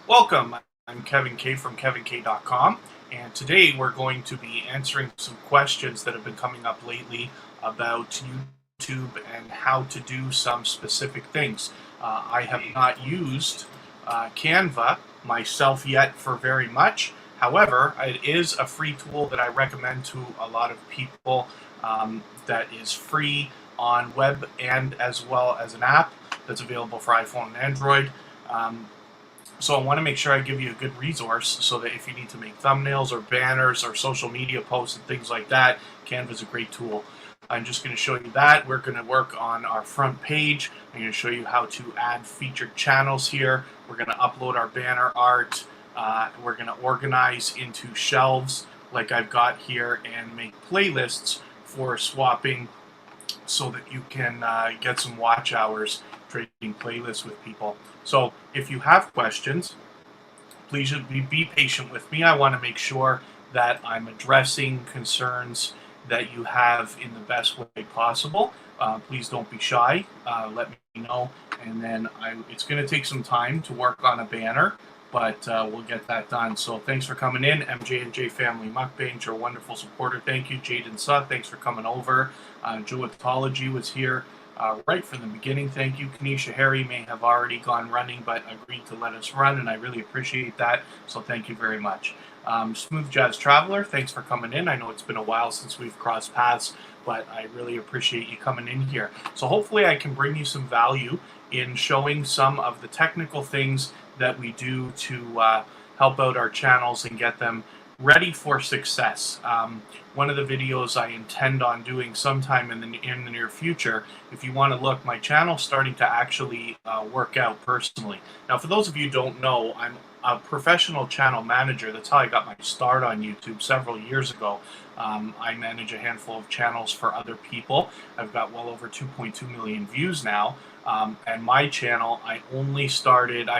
Welcome, I'm Kevin Kaye from kevinkaye.com, and today we're going to be answering some questions that have been coming up lately about YouTube and how to do some specific things. I have not used Canva myself yet for very much. However, it is a free tool that I recommend to a lot of people that is free on web and as well as an app that's available for iPhone and Android. So I want to make sure I give you a good resource so that if you need to make thumbnails or banners or social media posts and things like that, Canva is a great tool. I'm just going to show you that. We're going to work on our front page. I'm going to show you how to add featured channels here. We're going to upload our banner art. We're going to organize into shelves like I've got here and make playlists for swapping so that you can get some watch hours trading playlists with people. So if you have questions, please be patient with me. I want to make sure that I'm addressing concerns that you have in the best way possible. Please don't be shy. Let me know, and then it's going to take some time to work on a banner, but we'll get that done. So thanks for coming in. MJ&J Family Mukbangs, your wonderful supporter. Thank you. Jaden Sutt, thanks for coming over. Joetology was here right from the beginning. Thank you. Kanisha Harry may have already gone running, but agreed to let us run, and I really appreciate that. So thank you very much. Smooth Jazz Traveler, thanks for coming in. I know it's been a while since we've crossed paths, but I really appreciate you coming in here. So hopefully I can bring you some value in showing some of the technical things that we do to help out our channels and get them ready for success. One of the videos I intend on doing sometime in the near future, if you want to look, my channel's starting to actually work out personally. Now, for those of you who don't know, I'm a professional channel manager. That's how I got my start on YouTube several years ago. I manage a handful of channels for other people. I've got well over 2.2 million views now. And my channel, I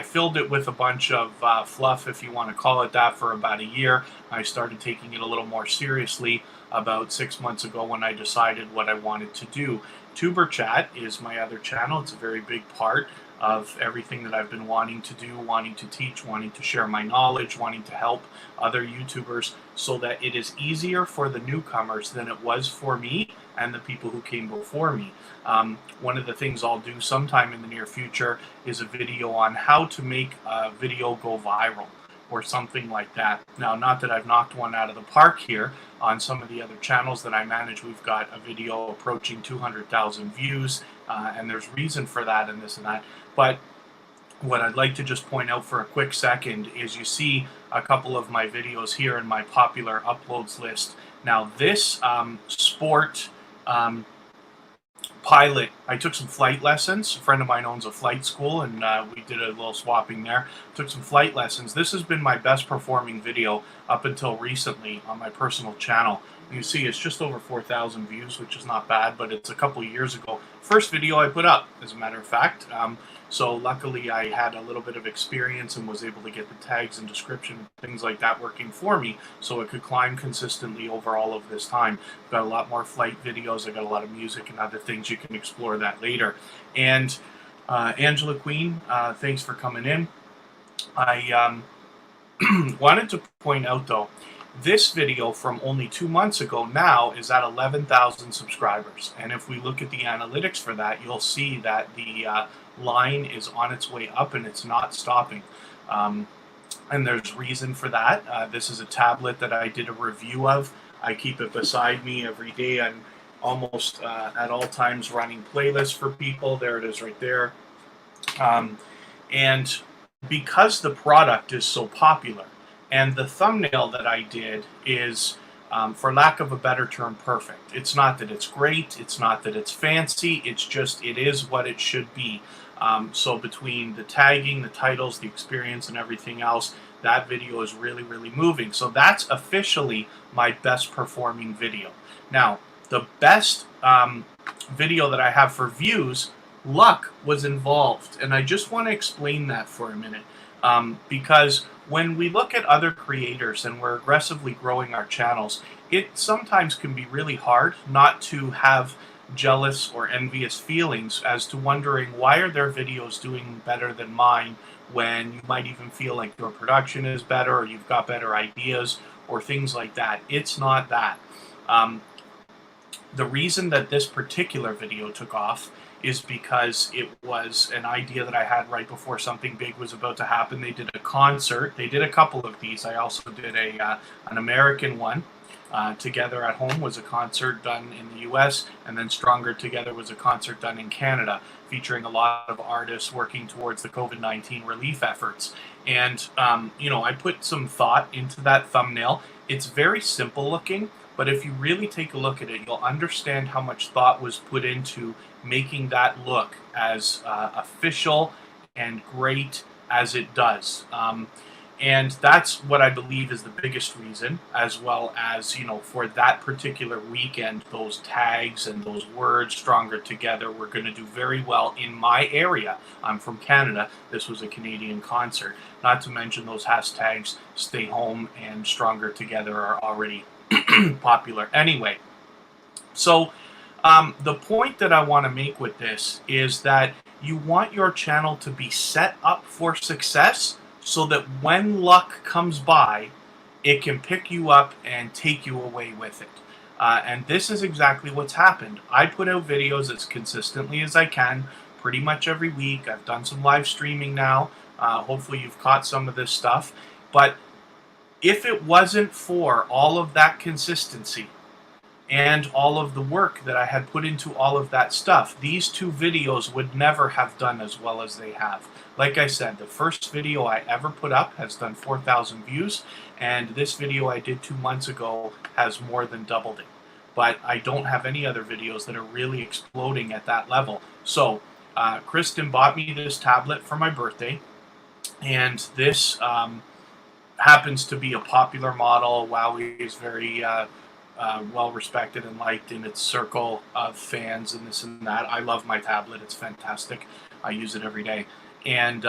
filled it with a bunch of fluff, if you want to call it that, for about a year. I started taking it a little more seriously about 6 months ago when I decided what I wanted to do. Tuber Chat is my other channel. It's a very big part of everything that I've been wanting to do, wanting to teach, wanting to share my knowledge, wanting to help other YouTubers so that it is easier for the newcomers than it was for me and the people who came before me. One of the things I'll do sometime in the near future is a video on how to make a video go viral or something like that. Now, not that I've knocked one out of the park here. On some of the other channels that I manage, we've got a video approaching 200,000 views, and there's reason for that and this and that. But what I'd like to just point out for a quick second is you see a couple of my videos here in my popular uploads list. Now, this sport pilot, I took some flight lessons. A friend of mine owns a flight school, and we did a little swapping there. Took some flight lessons. This has been my best performing video up until recently on my personal channel. You see it's just over 4,000 views, which is not bad, but it's a couple years ago. First video I put up, as a matter of fact. So luckily I had a little bit of experience and was able to get the tags and description, things like that working for me, so it could climb consistently over all of this time. Got a lot more flight videos. I got a lot of music and other things. You can explore that later. And Angela Queen, thanks for coming in. I wanted to point out, though, this video from only 2 months ago now is at 11,000 subscribers. And if we look at the analytics for that, you'll see that the line is on its way up and it's not stopping. And there's reason for that. This is a tablet that I did a review of. I keep it beside me every day. I'm almost at all times running playlists for people. There it is right there. And because the product is so popular, and the thumbnail that I did is, for lack of a better term, perfect. It's not that it's great, it's not that it's fancy, it's just, it is what it should be. So between the tagging, the titles, the experience, and everything else, that video is really, really moving. So that's officially my best performing video. Now, the best video that I have for views, luck was involved. And I just want to explain that for a minute. Because when we look at other creators and we're aggressively growing our channels, it sometimes can be really hard not to have jealous or envious feelings as to wondering, why are their videos doing better than mine when you might even feel like your production is better or you've got better ideas or things like that. It's not that. Um, the reason that this particular video took off is because it was an idea that I had right before something big was about to happen. They did a concert. They did a couple of these. I also did an American one. Together at Home was a concert done in the US, and then Stronger Together was a concert done in Canada, featuring a lot of artists working towards the COVID-19 relief efforts. And, I put some thought into that thumbnail. It's very simple looking, but if you really take a look at it, you'll understand how much thought was put into making that look as official and great as it does. And that's what I believe is the biggest reason, as well as, for that particular weekend, those tags and those words, Stronger Together, were going to do very well in my area. I'm from Canada. This was a Canadian concert. Not to mention those hashtags, Stay Home and Stronger Together, are already popular. Anyway, so the point that I want to make with this is that you want your channel to be set up for success, so that when luck comes by, it can pick you up and take you away with it. And this is exactly what's happened. I put out videos as consistently as I can, pretty much every week. I've done some live streaming now. Hopefully you've caught some of this stuff. But if it wasn't for all of that consistency and all of the work that I had put into all of that stuff, these two videos would never have done as well as they have. Like I said, the first video I ever put up has done 4,000 views, and this video I did 2 months ago has more than doubled it. But I don't have any other videos that are really exploding at that level. So Kristen bought me this tablet for my birthday, and this happens to be a popular model. Huawei is very well respected and liked in its circle of fans and this and that. I love my tablet. It's fantastic. I use it every day. And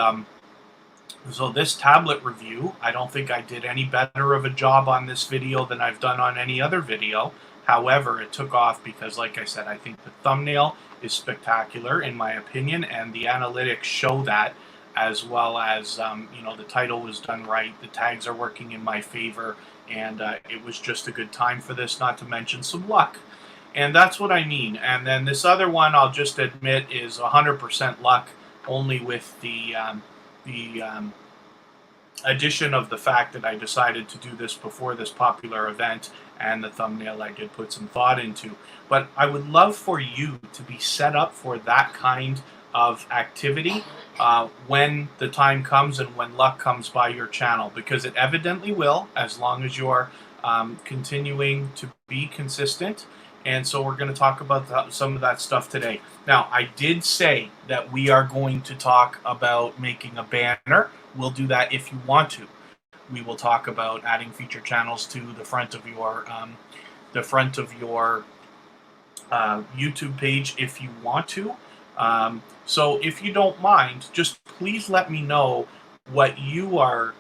so this tablet review, I don't think I did any better of a job on this video than I've done on any other video. However, it took off because, like I said, I think the thumbnail is spectacular in my opinion, and the analytics show that, as well as, the title was done right. The tags are working in my favor, and it was just a good time for this, not to mention some luck. And that's what I mean. And then this other one, I'll just admit, is 100% luck, only with the addition of the fact that I decided to do this before this popular event, and the thumbnail I did put some thought into. But I would love for you to be set up for that kind of activity when the time comes and when luck comes by your channel, because it evidently will, as long as you're continuing to be consistent. And so we're going to talk about some of that stuff today. Now, I did say that we are going to talk about making a banner. We'll do that if you want to. We will talk about adding feature channels to the front of your YouTube page if you want to. So if you don't mind, just please let me know what you are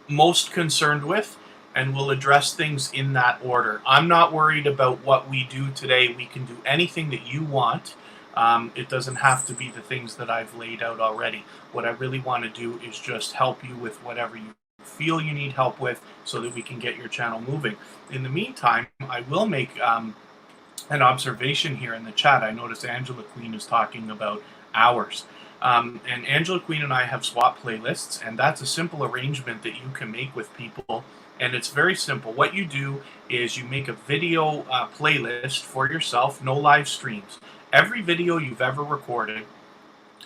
most concerned with, and we'll address things in that order. I'm not worried about what we do today. We can do anything that you want. It doesn't have to be the things that I've laid out already. What I really want to do is just help you with whatever you feel you need help with, so that we can get your channel moving. In the meantime, I will make an observation here in the chat. I noticed Angela Queen is talking about hours. And Angela Queen and I have swapped playlists, and that's a simple arrangement that you can make with people. And it's very simple. What you do is you make a video playlist for yourself, no live streams. Every video you've ever recorded,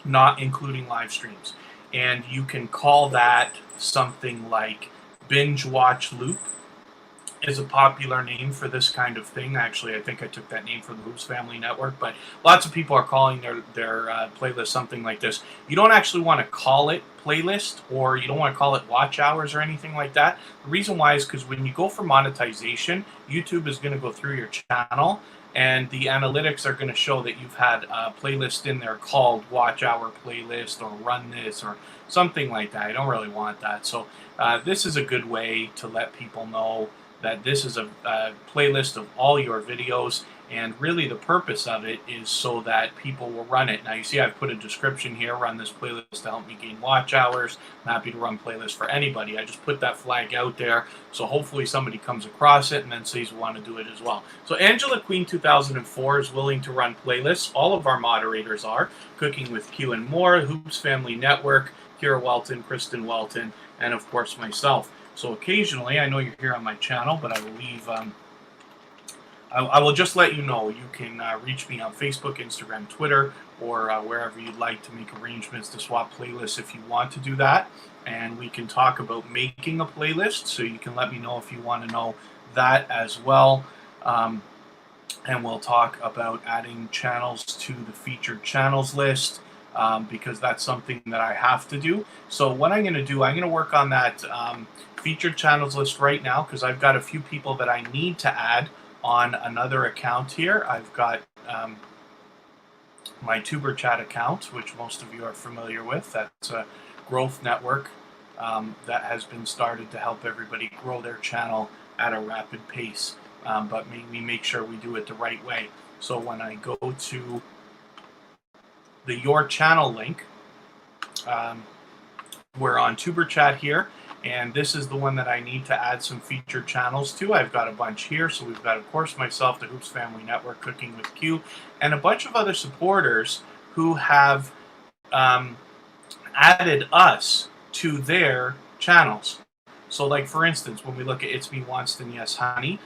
not including live streams. And you can call that something like Binge Watch Loop is a popular name for this kind of thing. Actually, I think I took that name from the Hoops Family Network, but lots of people are calling their playlist something like this. You don't actually want to call it playlist, or you don't want to call it watch hours or anything like that. The reason why is because when you go for monetization, YouTube is going to go through your channel, and the analytics are going to show that you've had a playlist in there called Watch Hour Playlist or Run This or something like that. I don't really want that. So this is a good way to let people know that this is a playlist of all your videos, And really the purpose of it is so that people will run it. Now you see I've put a description here, run this playlist to help me gain watch hours. I'm happy to run playlists for anybody. I just put that flag out there, so hopefully somebody comes across it and then says we want to do it as well. So Angela Queen 2004 is willing to run playlists. All of our moderators are. Cooking with Q and More, Hoops Family Network, Kira Welton, Kristen Welton, and of course myself. So occasionally, I know you're here on my channel, but I will leave... I will just let you know you can reach me on Facebook, Instagram, Twitter, or wherever you'd like to make arrangements to swap playlists if you want to do that. And we can talk about making a playlist, so you can let me know if you want to know that as well. And we'll talk about adding channels to the featured channels list, because that's something that I have to do. So what I'm going to do, I'm going to work on that featured channels list right now, because I've got a few people that I need to add on another account here. I've got my TuberChat account, which most of you are familiar with. That's a growth network that has been started to help everybody grow their channel at a rapid pace. But we make sure we do it the right way. So when I go to the Your Channel link, we're on TuberChat here. And this is the one that I need to add some featured channels to. I've got a bunch here. So we've got, of course, myself, the Hoops Family Network, Cooking with Q, and a bunch of other supporters who have added us to their channels. So, like, for instance, when we look at It's Me Wanston, Yes Honey,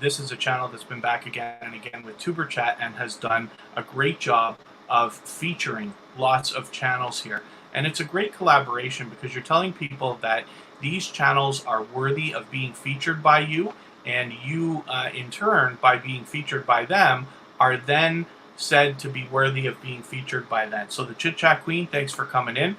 this is a channel that's been back again and again with TuberChat and has done a great job of featuring lots of channels here. And it's a great collaboration because you're telling people that these channels are worthy of being featured by you, and you, in turn, by being featured by them, are then said to be worthy of being featured by them. So the Chit Chat Queen, thanks for coming in.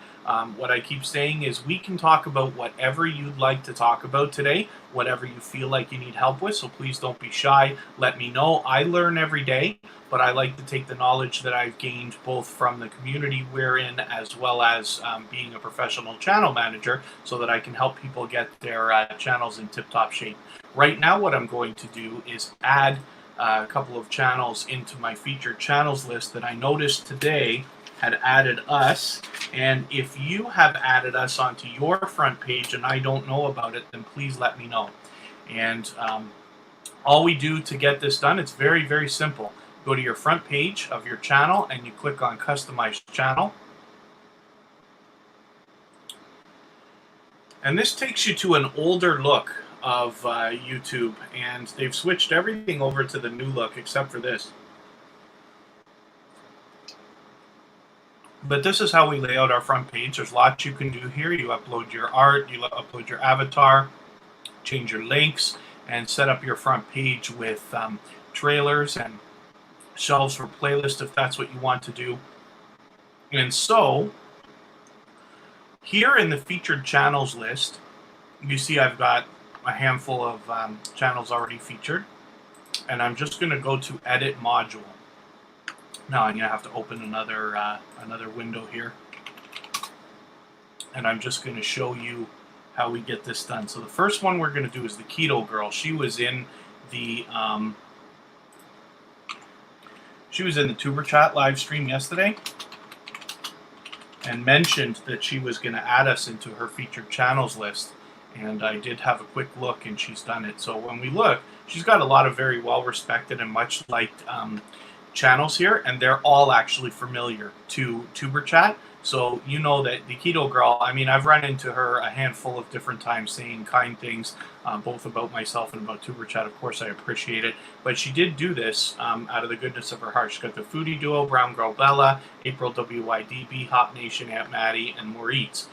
What I keep saying is we can talk about whatever you'd like to talk about today, whatever you feel like you need help with, so please don't be shy. Let me know. I learn every day, but I like to take the knowledge that I've gained both from the community we're in as well as being a professional channel manager so that I can help people get their channels in tip-top shape. Right now what I'm going to do is add a couple of channels into my featured channels list that I noticed today had added us. And if you have added us onto your front page and I don't know about it, then please let me know. And all we do to get this done, it's very, very simple. Go to your front page of your channel and you click on Customize Channel. And this takes you to an older look of YouTube, and they've switched everything over to the new look except for this. But this is how we lay out our front page. There's lots you can do here. You upload your art, you upload your avatar, change your links, and set up your front page with trailers and shelves for playlists if that's what you want to do. And so, here in the featured channels list, you see I've got a handful of channels already featured. And I'm just going to go to Edit Module. Now I'm going to have to open another window here. And I'm just going to show you how we get this done. So the first one we're going to do is the Keto Girl. She was in the TuberChat live stream yesterday and mentioned that she was going to add us into her featured channels list. And I did have a quick look, and she's done it. So when we look, she's got a lot of very well-respected and much-liked channels here, and they're all actually familiar to TuberChat. So you know that the Keto Girl, I mean, I've run into her a handful of different times saying kind things, both about myself and about TuberChat. Of course, I appreciate it. But she did do this out of the goodness of her heart. She's got the Foodie Duo, Brown Girl Bella, April WYDB, Hop Nation, Aunt Maddie, and More Eats.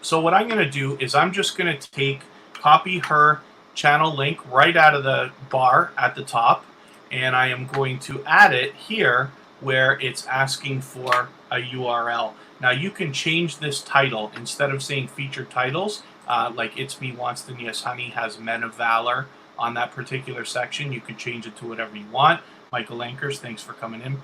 So what I'm going to do is I'm just going to copy her channel link right out of the bar at the top, and I am going to add it here where it's asking for a URL. Now you can change this title. Instead of saying featured titles, like It's Me Wanston, Yes Honey has Men of Valor on that particular section, you can change it to whatever you want. Michael Ankers, thanks for coming in.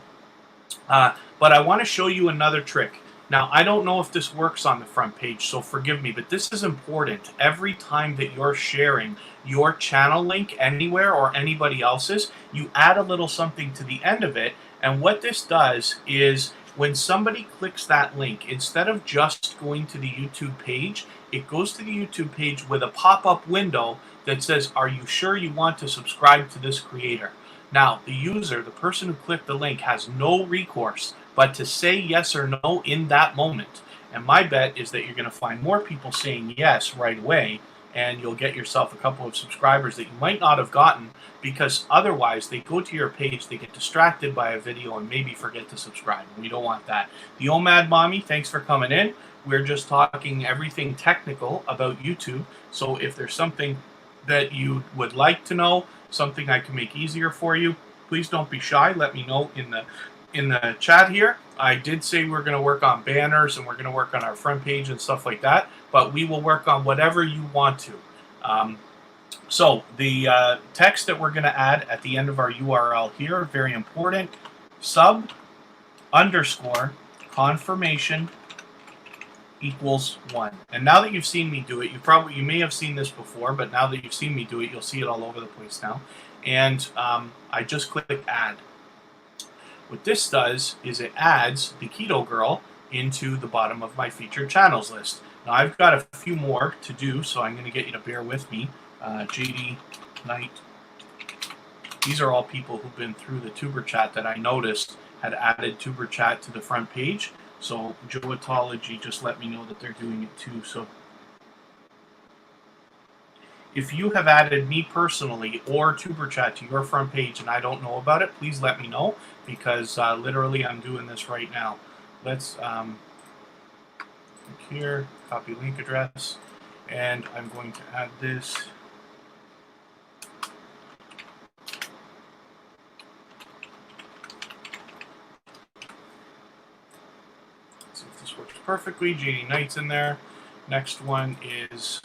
But I want to show you another trick. Now, I don't know if this works on the front page, so forgive me, but this is important. Every time that you're sharing your channel link anywhere or anybody else's, you add a little something to the end of it. And what this does is when somebody clicks that link, instead of just going to the YouTube page, it goes to the YouTube page with a pop-up window that says, "Are you sure you want to subscribe to this creator?" Now, the user, the person who clicked the link, has no recourse but to say yes or no in that moment. And my bet is that you're going to find more people saying yes right away, and you'll get yourself a couple of subscribers that you might not have gotten because otherwise they go to your page, they get distracted by a video, and maybe forget to subscribe. And we don't want that. The OMAD Mommy, thanks for coming in. We're just talking everything technical about YouTube. So if there's something that you would like to know, something I can make easier for you, please don't be shy. Let me know in the chat here. I did say we're going to work on banners and we're going to work on our front page and stuff like that, but we will work on whatever you want to. So the text that we're going to add at the end of our URL here, very important, sub underscore confirmation equals 1. And now that you've seen me do it, you may have seen this before, but now that you've seen me do it, you'll see it all over the place now. And I just click add. What this does is it adds the Keto Girl into the bottom of my featured channels list. Now I've got a few more to do, so I'm going to get you to bear with me. JD Knight. These are all people who've been through the Tuber chat that I noticed had added Tuber chat to the front page. So Joatology just let me know that they're doing it too. So if you have added me personally or Tuber chat to your front page and I don't know about it, please let me know, because literally I'm doing this right now. Let's click here, copy link address, and I'm going to add this. Let's see if this works perfectly. JD Knight's in there. Next one is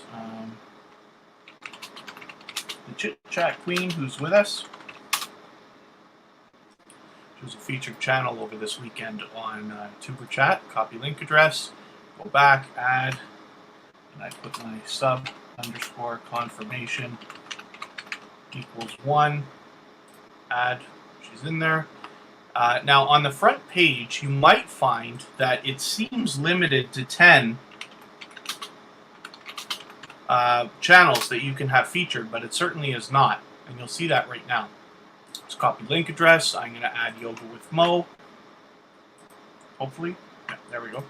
the Chit Chat Queen, who's with us. She was a featured channel over this weekend on Tuber Chat. Copy link address, go back, add, and I put my sub underscore confirmation equals 1. Add, she's in there. Now on the front page, you might find that it seems limited to 10 channels that you can have featured, but it certainly is not, and you'll see that right now. Let's copy link address. I'm going to add Yoga with Mo. Hopefully, yeah, there we go.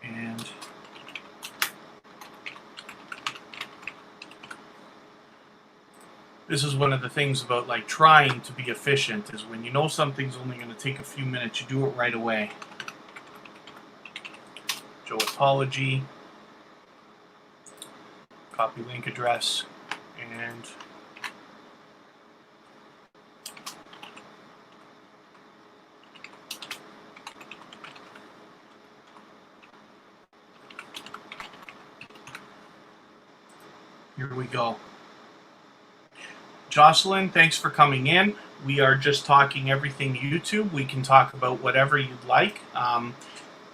And this is one of the things about like trying to be efficient, is when you know something's only going to take a few minutes, you do it right away. Joatology. Copy link address, and here we go. Jocelyn, thanks for coming in. We are just talking everything YouTube. We can talk about whatever you'd like.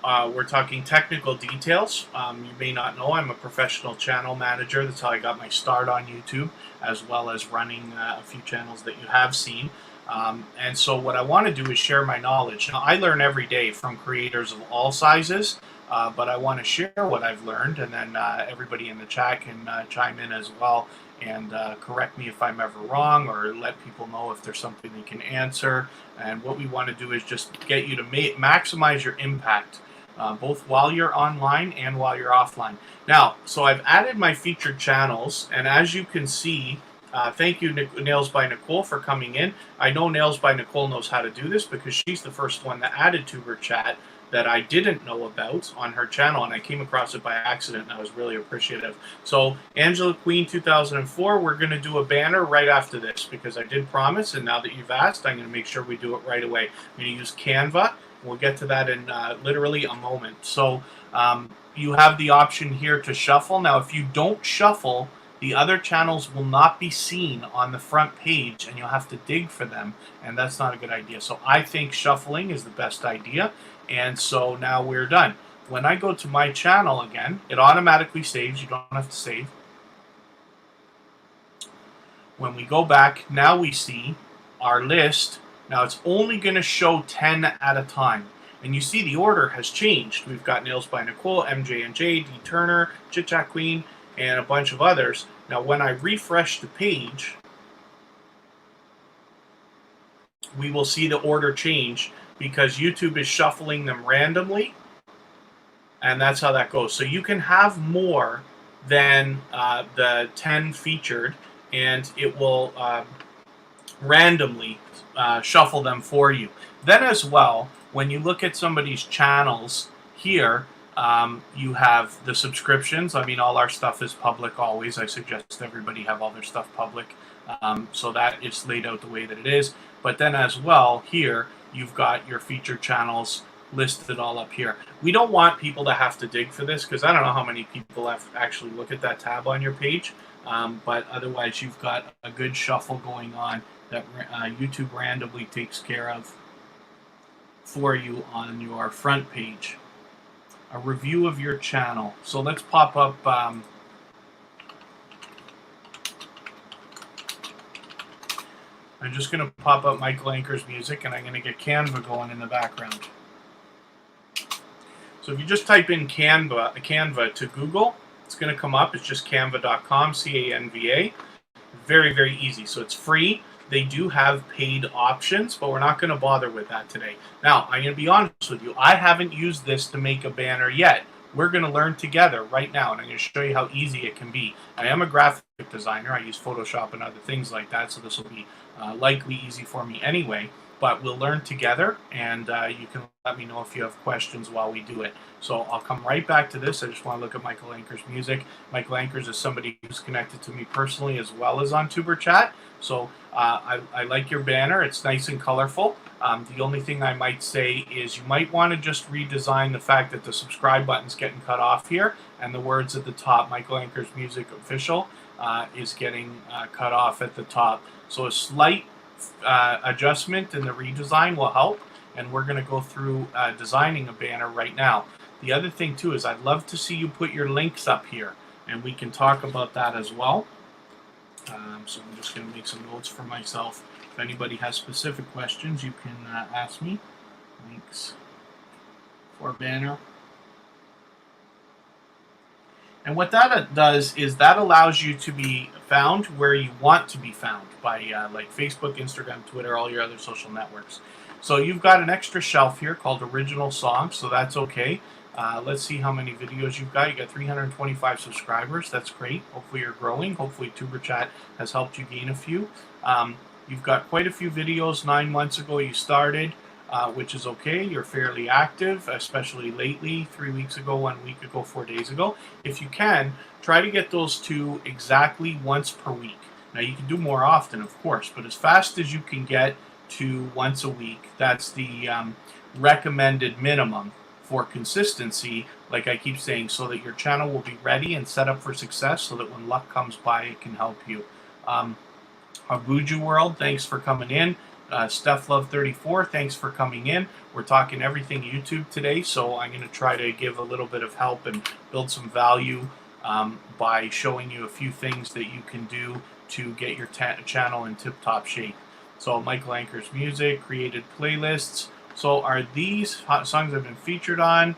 We're talking technical details. You may not know I'm a professional channel manager. That's how I got my start on YouTube, as well as running a few channels that you have seen. And so what I want to do is share my knowledge. Now, I learn every day from creators of all sizes, but I want to share what I've learned, and then everybody in the chat can chime in as well and correct me if I'm ever wrong, or let people know if there's something they can answer. And what we want to do is just get you to maximize your impact, both while you're online and while you're offline. Now, so I've added my featured channels, and as you can see, thank you, Nails by Nicole, for coming in. I know Nails by Nicole knows how to do this because she's the first one that added Tuber chat that I didn't know about on her channel, and I came across it by accident, and I was really appreciative. So, Angela Queen 2004, we're going to do a banner right after this because I did promise, and now that you've asked, I'm going to make sure we do it right away. I'm going to use Canva. We'll get to that in literally a moment. So, you have the option here to shuffle. Now, if you don't shuffle, the other channels will not be seen on the front page, and you'll have to dig for them, and that's not a good idea. So I think shuffling is the best idea. And so now we're done. When I go to my channel again, it automatically saves. You don't have to save. When we go back, now we see our list. Now it's only going to show 10 at a time. And you see the order has changed. We've got Nails by Nicole, MJ&J, D. Turner, Chit Chat Queen, and a bunch of others. Now when I refresh the page, we will see the order change because YouTube is shuffling them randomly. And that's how that goes. So you can have more than the 10 featured, and it will randomly shuffle them for you. Then as well, when you look at somebody's channels here, you have the subscriptions. I mean, all our stuff is public always. I suggest everybody have all their stuff public. So that is laid out the way that it is. But then as well, here, you've got your featured channels listed all up here. We don't want people to have to dig for this because I don't know how many people have actually look at that tab on your page. But otherwise, you've got a good shuffle going on that YouTube randomly takes care of for you on your front page. A review of your channel. So let's pop up I'm just going to pop up Michael Anchor's music, and I'm going to get Canva going in the background. So if you just type in Canva to Google, it's going to come up. It's just canva.com, C-A-N-V-A. Very, very easy. So it's free. They do have paid options, but we're not going to bother with that today. Now, I'm going to be honest with you. I haven't used this to make a banner yet. We're going to learn together right now, and I'm going to show you how easy it can be. I am a graphic designer. I use Photoshop and other things like that, so this will be likely easy for me anyway. But we'll learn together, and you can let me know if you have questions while we do it. So I'll come right back to this. I just want to look at Michael Anchor's music. Michael Anchor's is somebody who's connected to me personally as well as on TuberChat. So I like your banner. It's nice and colorful. The only thing I might say is you might want to just redesign the fact that the subscribe button's getting cut off here, and the words at the top, Michael Anchor's Music Official, is getting cut off at the top. So a slight adjustment in the redesign will help, and we're going to go through designing a banner right now. The other thing too is I'd love to see you put your links up here, and we can talk about that as well. So I'm just going to make some notes for myself. If anybody has specific questions, you can ask me. Links for banner. And what that does is that allows you to be found where you want to be found by like Facebook, Instagram, Twitter, all your other social networks. So you've got an extra shelf here called Original Songs, so that's okay. Let's see how many videos you've got. You got 325 subscribers. That's great. Hopefully you're growing. Hopefully TuberChat has helped you gain a few. You've got quite a few videos. 9 months ago you started, which is okay. You're fairly active, especially lately. 3 weeks ago, 1 week ago, 4 days ago. If you can, try to get those to exactly once per week. Now you can do more often, of course, but as fast as you can get to once a week, that's the recommended minimum for consistency, like I keep saying, so that your channel will be ready and set up for success, so that when luck comes by, it can help you. Abuju World, thanks for coming in. Steph Love 34, thanks for coming in. We're talking everything YouTube today, so I'm going to try to give a little bit of help and build some value by showing you a few things that you can do to get your channel in tip-top shape. So Michael Anchor's music, created playlists. So are these songs I've been featured on,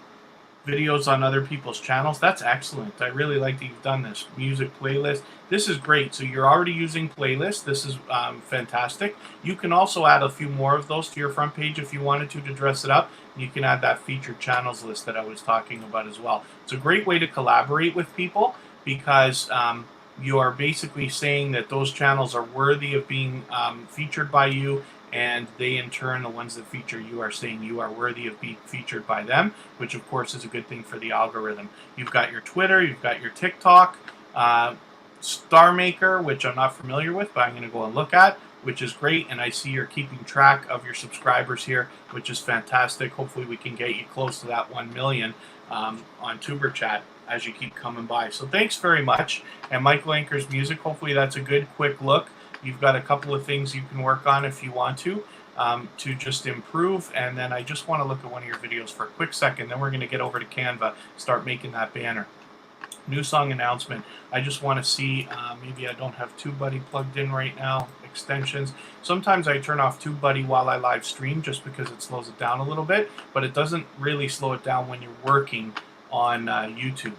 videos on other people's channels? That's excellent. I really like that you've done this. Music playlist. This is great. So you're already using playlists. This is fantastic. You can also add a few more of those to your front page if you wanted to dress it up. You can add that featured channels list that I was talking about as well. It's a great way to collaborate with people because you are basically saying that those channels are worthy of being featured by you, and they in turn, the ones that feature you, are saying you are worthy of being featured by them, which of course is a good thing for the algorithm. You've got your Twitter, you've got your TikTok, Star Maker, which I'm not familiar with, but I'm going to go and look at, which is great, and I see you're keeping track of your subscribers here, which is fantastic. Hopefully we can get you close to that 1 million on TuberChat as you keep coming by. So thanks very much. And Michael Anchor's music, hopefully that's a good quick look. You've got a couple of things you can work on if you want to. to just improve. And then I just want to look at one of your videos for a quick second. Then we're going to get over to Canva, start making that banner. New song announcement. I just want to see, maybe I don't have TubeBuddy plugged in right now. Extensions. Sometimes I turn off TubeBuddy while I live stream just because it slows it down a little bit, but it doesn't really slow it down when you're working on YouTube.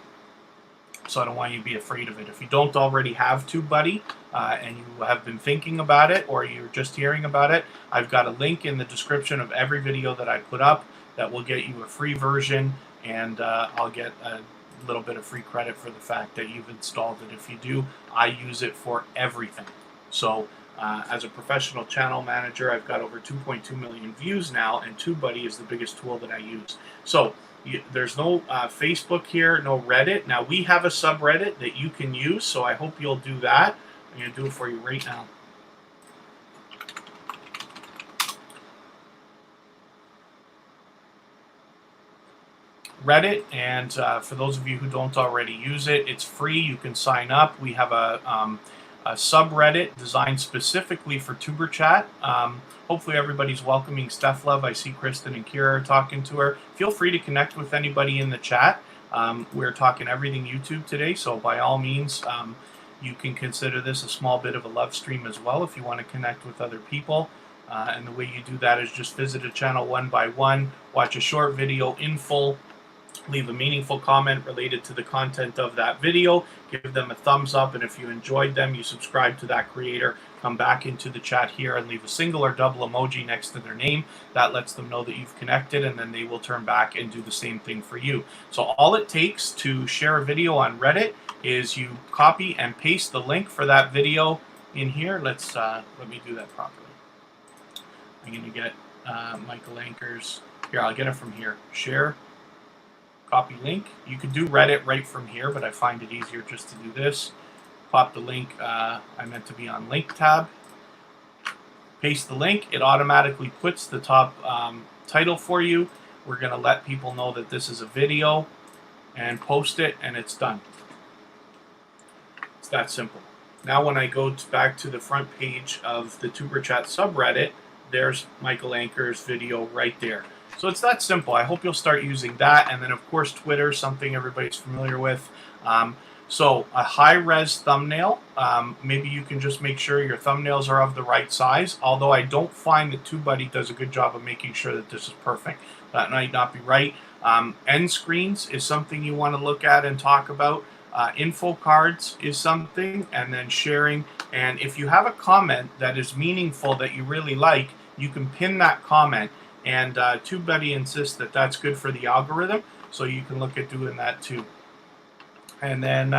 So I don't want you to be afraid of it. If you don't already have TubeBuddy and you have been thinking about it, or you're just hearing about it, I've got a link in the description of every video that I put up that will get you a free version, and I'll get a little bit of free credit for the fact that you've installed it. If you do, I use it for everything. So as a professional channel manager, I've got over 2.2 million views now, and TubeBuddy is the biggest tool that I use. So there's no Facebook here, no Reddit. Now we have a subreddit that you can use, so I hope you'll do that. I'm going to do it for you right now. Reddit, and for those of you who don't already use it, it's free. You can sign up. We have a subreddit designed specifically for Tuber Chat. Hopefully everybody's welcoming Steph Love. I see Kristen and Kira are talking to her. Feel free to connect with anybody in the chat. We're talking everything YouTube today, so by all means, you can consider this a small bit of a love stream as well if you want to connect with other people. And the way you do that is just visit a channel one by one, watch a short video in full, leave a meaningful comment related to the content of that video, give them a thumbs up, and if you enjoyed them, you subscribe to that creator, come back into the chat here and leave a single or double emoji next to their name. That lets them know that you've connected, and then they will turn back and do the same thing for you. So all it takes to share a video on Reddit is you copy and paste the link for that video in here. Let me do that properly. I'm going to get Michael Anchor's. Here, I'll get it from here. Share. Copy link. You could do Reddit right from here, but I find it easier just to do this. Pop the link. I meant to be on link tab. Paste the link. It automatically puts the top title for you. We're going to let people know that this is a video and post it, and it's done. It's that simple. Now when I go back to the front page of the Tuber Chat subreddit, there's Michael Anchor's video right there. So it's that simple. I hope you'll start using that. And then, of course, Twitter, something everybody's familiar with. So a high-res thumbnail, maybe you can just make sure your thumbnails are of the right size, although I don't find that TubeBuddy does a good job of making sure that this is perfect. That might not be right. End screens is something you want to look at and talk about. Info cards is something, and then sharing. And if you have a comment that is meaningful that you really like, you can pin that comment. And TubeBuddy insists that that's good for the algorithm, so you can look at doing that too. And then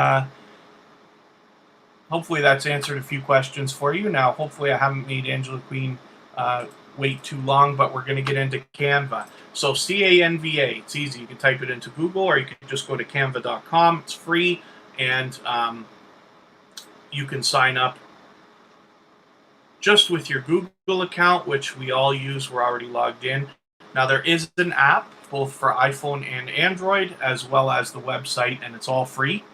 hopefully that's answered a few questions for you. Now, hopefully I haven't made Angela Queen wait too long, but we're going to get into Canva. So Canva, it's easy. You can type it into Google, or you can just go to canva.com. It's free, and you can sign up just with your Google account, which we all use. We're already logged in. Now, there is an app both for iPhone and Android, as well as the website, and it's all free.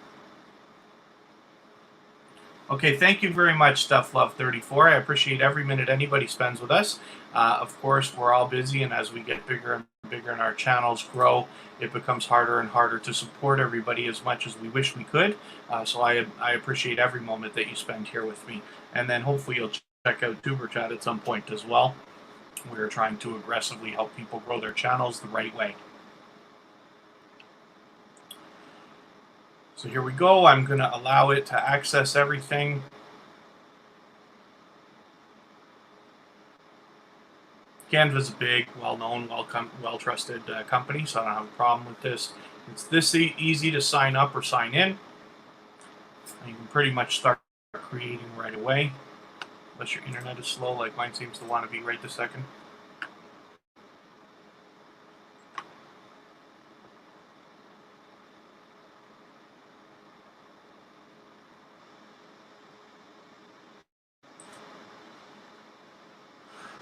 Okay, thank you very much, StuffLove34. I appreciate every minute anybody spends with us. Of course, we're all busy, and as we get bigger and bigger and our channels grow, it becomes harder and harder to support everybody as much as we wish we could. So I appreciate every moment that you spend here with me. And then hopefully you'll check out Tuber Chat at some point as well. We're trying to aggressively help people grow their channels the right way. So here we go. I'm going to allow it to access everything. Canva's a big, well-known, well-trusted company, so I don't have a problem with this. It's this easy to sign up or sign in. You can pretty much start creating right away. Unless your internet is slow, like mine seems to want to be right this second.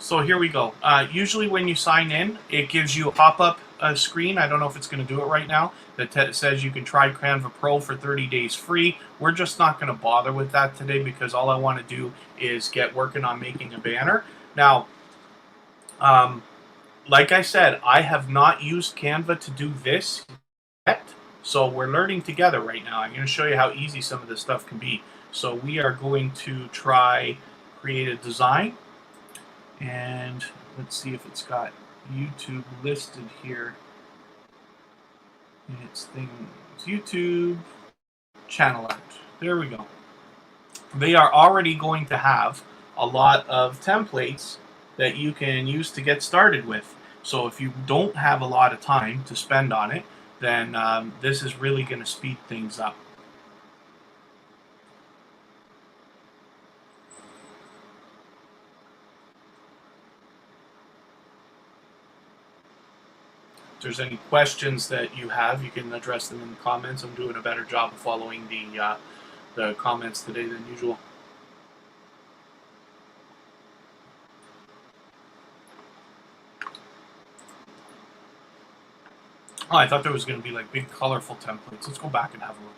So here we go. Usually when you sign in, it gives you a pop-up screen. I don't know if it's going to do it right now. That says you can try Canva Pro for 30 days free. We're just not going to bother with that today because all I want to do is get working on making a banner. Now, Um, like I said, I have not used Canva to do this yet, so we're learning together right now. I'm going to show you how easy some of this stuff can be. So we are going to try create a design, and let's see if it's got YouTube listed here in its thing. It's YouTube channel art. There we go. They are already going to have a lot of templates that you can use to get started with. So if you don't have a lot of time to spend on it, then this is really going to speed things up. If there's any questions that you have, you can address them in the comments. I'm doing a better job of following the comments today than usual. Oh, I thought there was going to be like big colorful templates. Let's go back and have a look.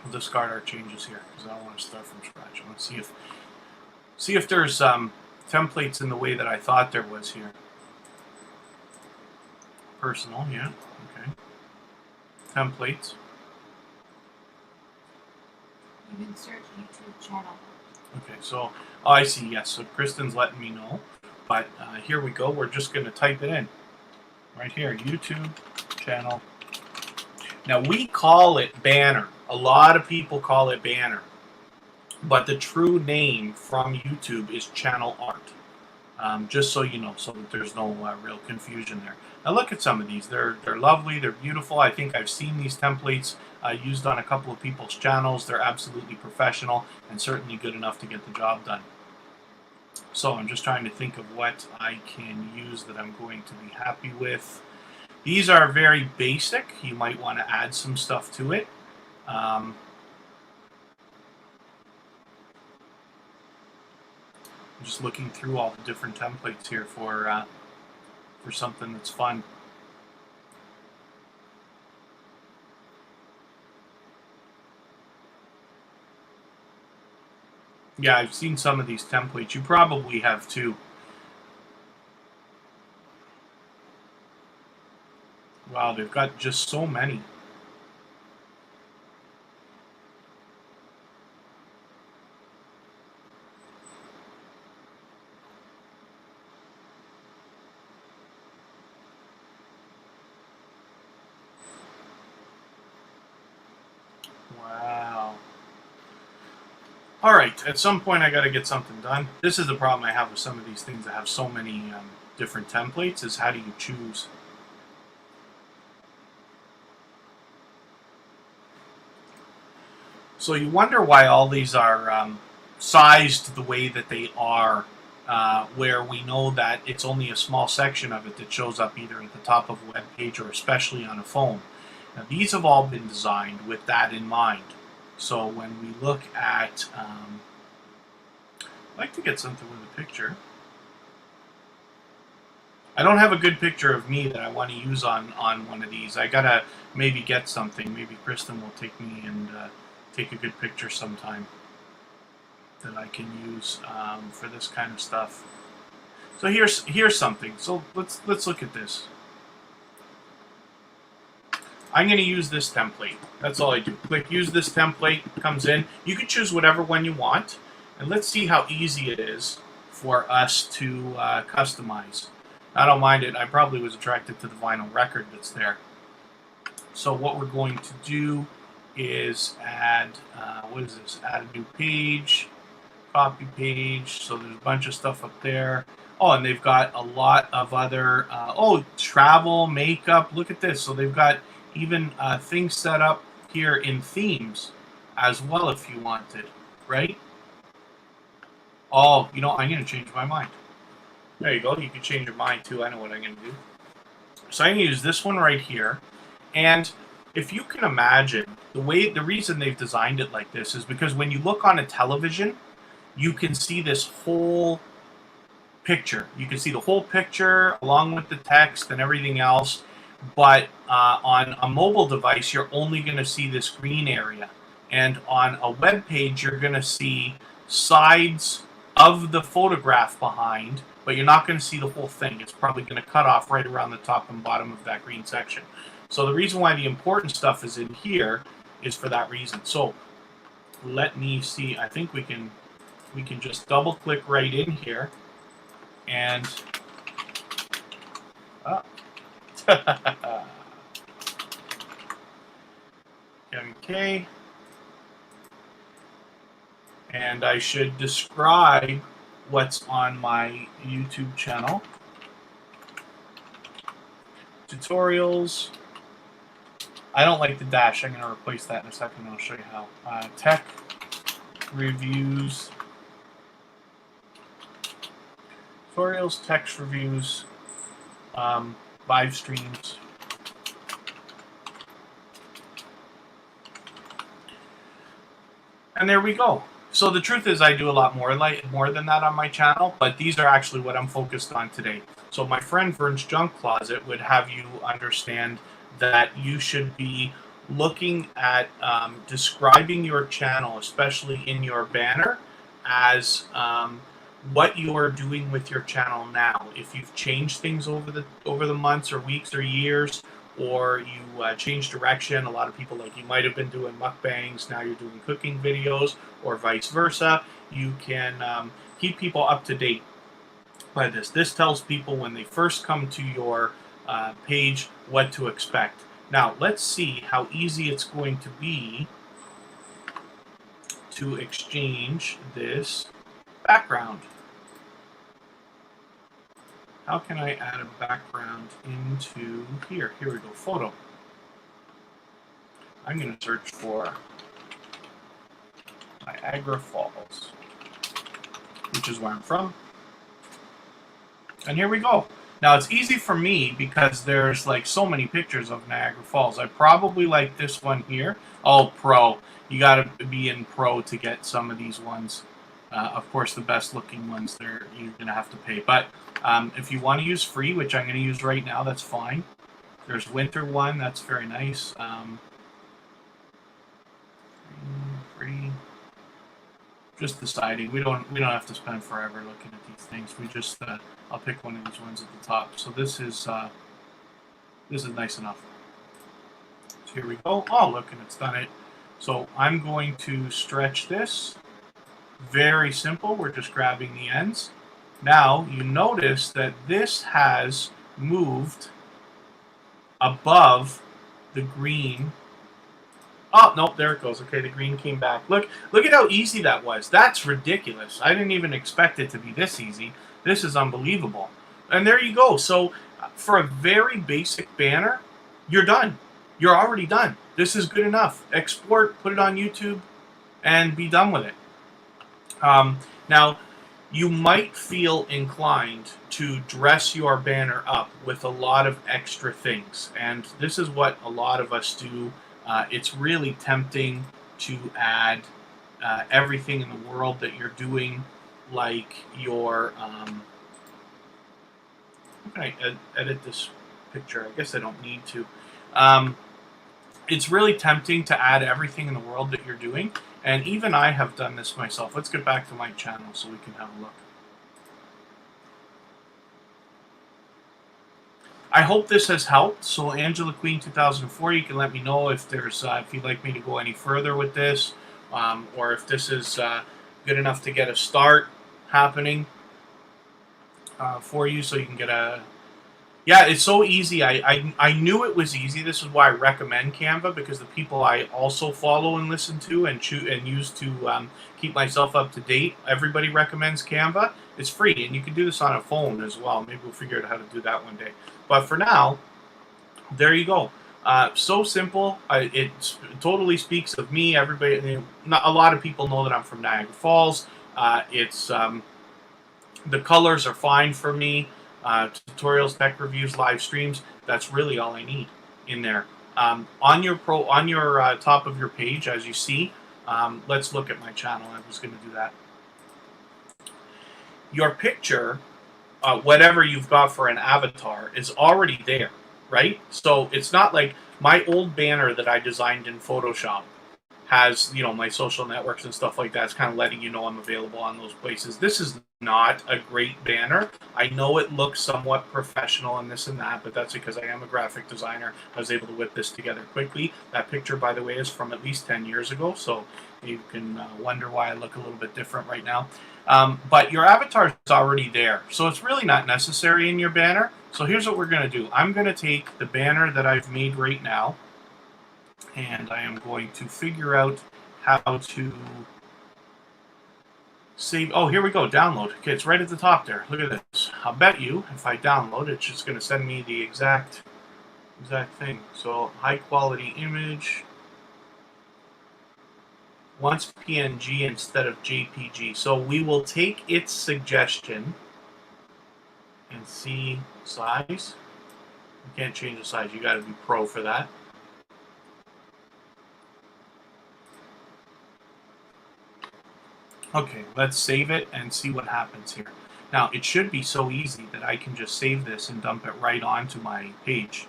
We'll discard our changes here because I don't want to start from scratch. I want to see if there's templates in the way that I thought there was here. Personal, yeah, okay. Templates. You can search YouTube channel. Okay, so I see, yes. So Kristen's letting me know. But here we go. We're just going to type it in. Right here, YouTube channel. Now, we call it banner. A lot of people call it banner. But the true name from YouTube is channel art. Just so you know, so that there's no real confusion there. Now, look at some of these. They're lovely. They're beautiful. I think I've seen these templates used on a couple of people's channels. They're absolutely professional and certainly good enough to get the job done. So I'm just trying to think of what I can use that I'm going to be happy with. These are very basic. You might want to add some stuff to it. I'm just looking through all the different templates here for something that's fun. Yeah, I've seen some of these templates. You probably have too. Wow, they've got just so many. Wow. All right, at some point I got to get something done. This is the problem I have with some of these things that have so many different templates, is how do you choose? So you wonder why all these are sized the way that they are, where we know that it's only a small section of it that shows up either at the top of a web page or especially on a phone. Now, these have all been designed with that in mind. So when we look at, I'd like to get something with a picture. I don't have a good picture of me that I want to use on one of these. I gotta maybe get something. Maybe Kristen will take me and take a good picture sometime that I can use for this kind of stuff. So here's something. So let's look at this. I'm going to use this template. That's all I do. Click use this template, comes in. You can choose whatever one you want. And let's see how easy it is for us to customize. I don't mind it. I probably was attracted to the vinyl record that's there. So what we're going to do is add, what is this? Add a new page, copy page. So there's a bunch of stuff up there. Oh, and they've got a lot of other, travel, makeup. Look at this. So they've got even things set up here in themes as well if you wanted, right? Oh, you know, I'm going to change my mind. There you go. You can change your mind too. I know what I'm going to do. So I'm going to use this one right here. And if you can imagine, the reason they've designed it like this is because when you look on a television, you can see this whole picture. You can see the whole picture along with the text and everything else. But on a mobile device, you're only going to see this green area. And on a web page, you're going to see sides of the photograph behind, but you're not going to see the whole thing. It's probably going to cut off right around the top and bottom of that green section. So the reason why the important stuff is in here is for that reason. So let me see. I think we can just double click right in here and Kevin Kaye, and I should describe what's on my YouTube channel. Tutorials. I don't like the dash. I'm going to replace that in a second. I'll show you how. Tech reviews. Tutorials, text reviews, live streams. And there we go. So the truth is I do a lot more than that on my channel, but these are actually what I'm focused on today. So my friend Vern's Junk Closet would have you understand that you should be looking at describing your channel, especially in your banner, as what you are doing with your channel now. If you've changed things over the months or weeks or years, or you change direction. A lot of people, like, you might have been doing mukbangs, now you're doing cooking videos, or vice versa. You can keep people up to date by this. This tells people when they first come to your page what to expect. Now, let's see how easy it's going to be to exchange this background. How can I add a background into here? Here we go, photo. I'm going to search for Niagara Falls, which is where I'm from. And here we go. Now, it's easy for me because there's like so many pictures of Niagara Falls. I probably like this one here. Oh, Pro. You got to be in Pro to get some of these ones. Of course, the best looking ones, you're going to have to pay. But if you want to use free, which I'm going to use right now, that's fine. There's winter one. That's very nice. Free. Just deciding. We don't have to spend forever looking at these things. We just I'll pick one of these ones at the top. So this is nice enough. So here we go. Oh, look, and it's done it. So I'm going to stretch this. Very simple. We're just grabbing the ends. Now you notice that this has moved above the green. Oh, no, there it goes. Okay, the green came back. Look at how easy that was. That's ridiculous. I didn't even expect it to be this easy. This is unbelievable. And there you go. So for a very basic banner, you're done. You're already done. This is good enough. Export, put it on YouTube, and be done with it. Now, you might feel inclined to dress your banner up with a lot of extra things, and this is what a lot of us do. It's really tempting to add everything in the world that you're doing, like your... how can I edit this picture? I guess I don't need to. It's really tempting to add everything in the world that you're doing. And even I have done this myself. Let's get back to my channel so we can have a look. I hope this has helped. So Angela Queen 2004, you can let me know if there's if you'd like me to go any further with this, or if this is good enough to get a start happening for you, so you can get a... Yeah, it's so easy. I knew it was easy. This is why I recommend Canva, because the people I also follow and listen to and use to keep myself up to date, everybody recommends Canva. It's free, and you can do this on a phone as well. Maybe we'll figure out how to do that one day. But for now, there you go. So simple. It totally speaks of me. Everybody, a lot of people know that I'm from Niagara Falls. The colors are fine for me. Tutorials, tech reviews, live streams. That's really all I need in there. On your top of your page, as you see, let's look at my channel. I was going to do that. Your picture, whatever you've got for an avatar, is already there, right? So it's not like my old banner that I designed in Photoshop has, you know, my social networks and stuff like that. It's kind of letting you know I'm available on those places. This is not a great banner. I know it looks somewhat professional and this and that, but that's because I am a graphic designer. I was able to whip this together quickly. That picture, by the way, is from at least 10 years ago, so you can wonder why I look a little bit different right now. But your avatar is already there, so it's really not necessary in your banner. So here's what we're going to do. I'm going to take the banner that I've made right now, and I am going to figure out how to save. Oh, here we go. Download. Okay, it's right at the top there. Look at this. I'll bet you if I download, it's just going to send me the exact thing. So high quality image wants PNG instead of JPG. So we will take its suggestion and see size. You can't change the size. You got to be pro for that. Okay, let's save it and see what happens here. Now, it should be so easy that I can just save this and dump it right onto my page.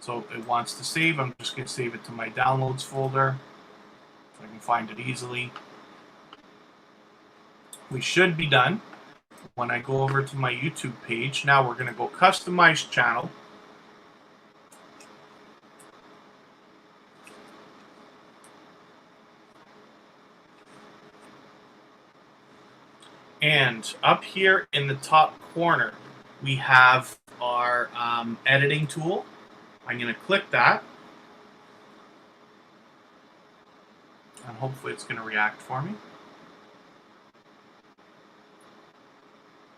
So it wants to save. I'm just going to save it to my downloads folder so I can find it easily. We should be done. When I go over to my YouTube page, now we're going to go customize channel. And up here in the top corner, we have our editing tool. I'm going to click that. And hopefully it's going to react for me.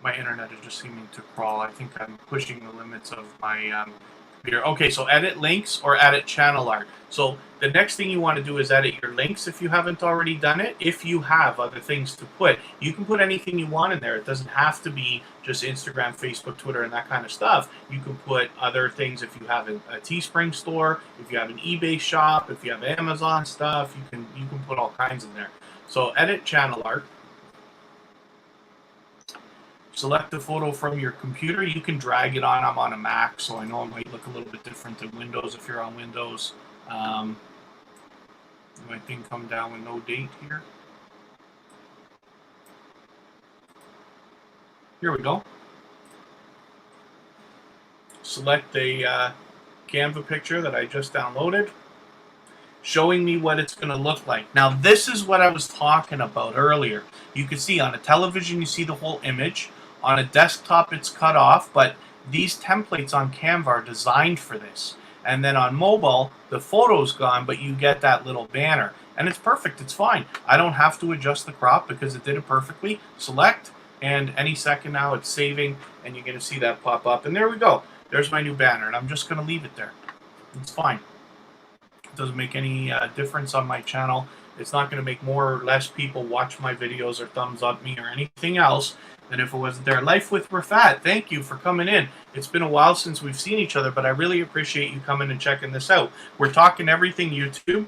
My internet is just seeming to crawl. I think I'm pushing the limits of my computer. Okay, so edit links or edit channel art. So the next thing you want to do is edit your links if you haven't already done it. If you have other things to put, you can put anything you want in there. It doesn't have to be just Instagram, Facebook, Twitter, and that kind of stuff. You can put other things if you have a Teespring store, if you have an eBay shop, if you have Amazon stuff, you can put all kinds in there. So edit channel art. Select the photo from your computer. You can drag it on. I'm on a Mac, so I know it might look a little bit different than Windows if you're on Windows. My thing come down with no date here. Here we go. Select the Canva picture that I just downloaded, showing me what it's going to look like. Now, this is what I was talking about earlier. You can see on a television, you see the whole image. On a desktop, it's cut off, but these templates on Canva are designed for this. And then on mobile, the photo's gone, but you get that little banner. And it's perfect. It's fine. I don't have to adjust the crop because it did it perfectly. Select, and any second now it's saving, and you're going to see that pop up. And there we go. There's my new banner, and I'm just going to leave it there. It's fine. It doesn't make any difference on my channel. It's not going to make more or less people watch my videos or thumbs up me or anything else than if it wasn't there. Life with Rafat, thank you for coming in. It's been a while since we've seen each other, but I really appreciate you coming and checking this out. We're talking everything YouTube.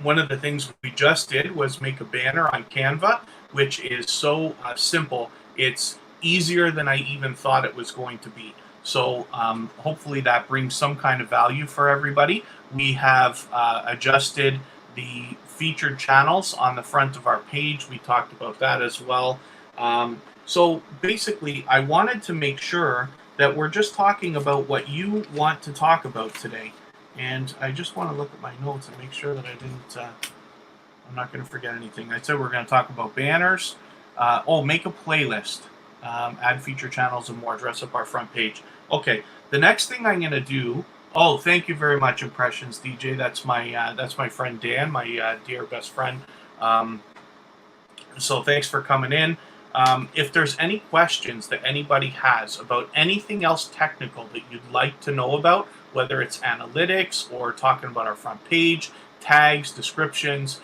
One of the things we just did was make a banner on Canva, which is so simple. It's easier than I even thought it was going to be. So hopefully that brings some kind of value for everybody. We have adjusted the featured channels on the front of our page. We talked about that as well. So basically, I wanted to make sure that we're just talking about what you want to talk about today. And I just want to look at my notes and make sure that I didn't, I'm not going to forget anything. I said we're going to talk about banners. Make a playlist, add feature channels and more, dress up our front page. Okay, the next thing I'm going to do, oh, thank you very much, Impressions DJ. That's my friend Dan, my dear best friend. So thanks for coming in. If there's any questions that anybody has about anything else technical that you'd like to know about, whether it's analytics or talking about our front page, tags, descriptions,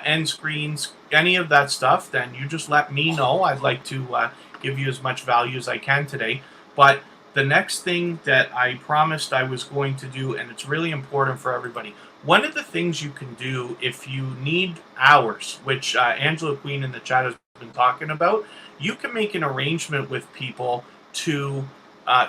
end screens, any of that stuff, then you just let me know. I'd like to give you as much value as I can today. But the next thing that I promised I was going to do, and it's really important for everybody, one of the things you can do if you need hours, which Angela Queen in the chat has been talking about, you can make an arrangement with people to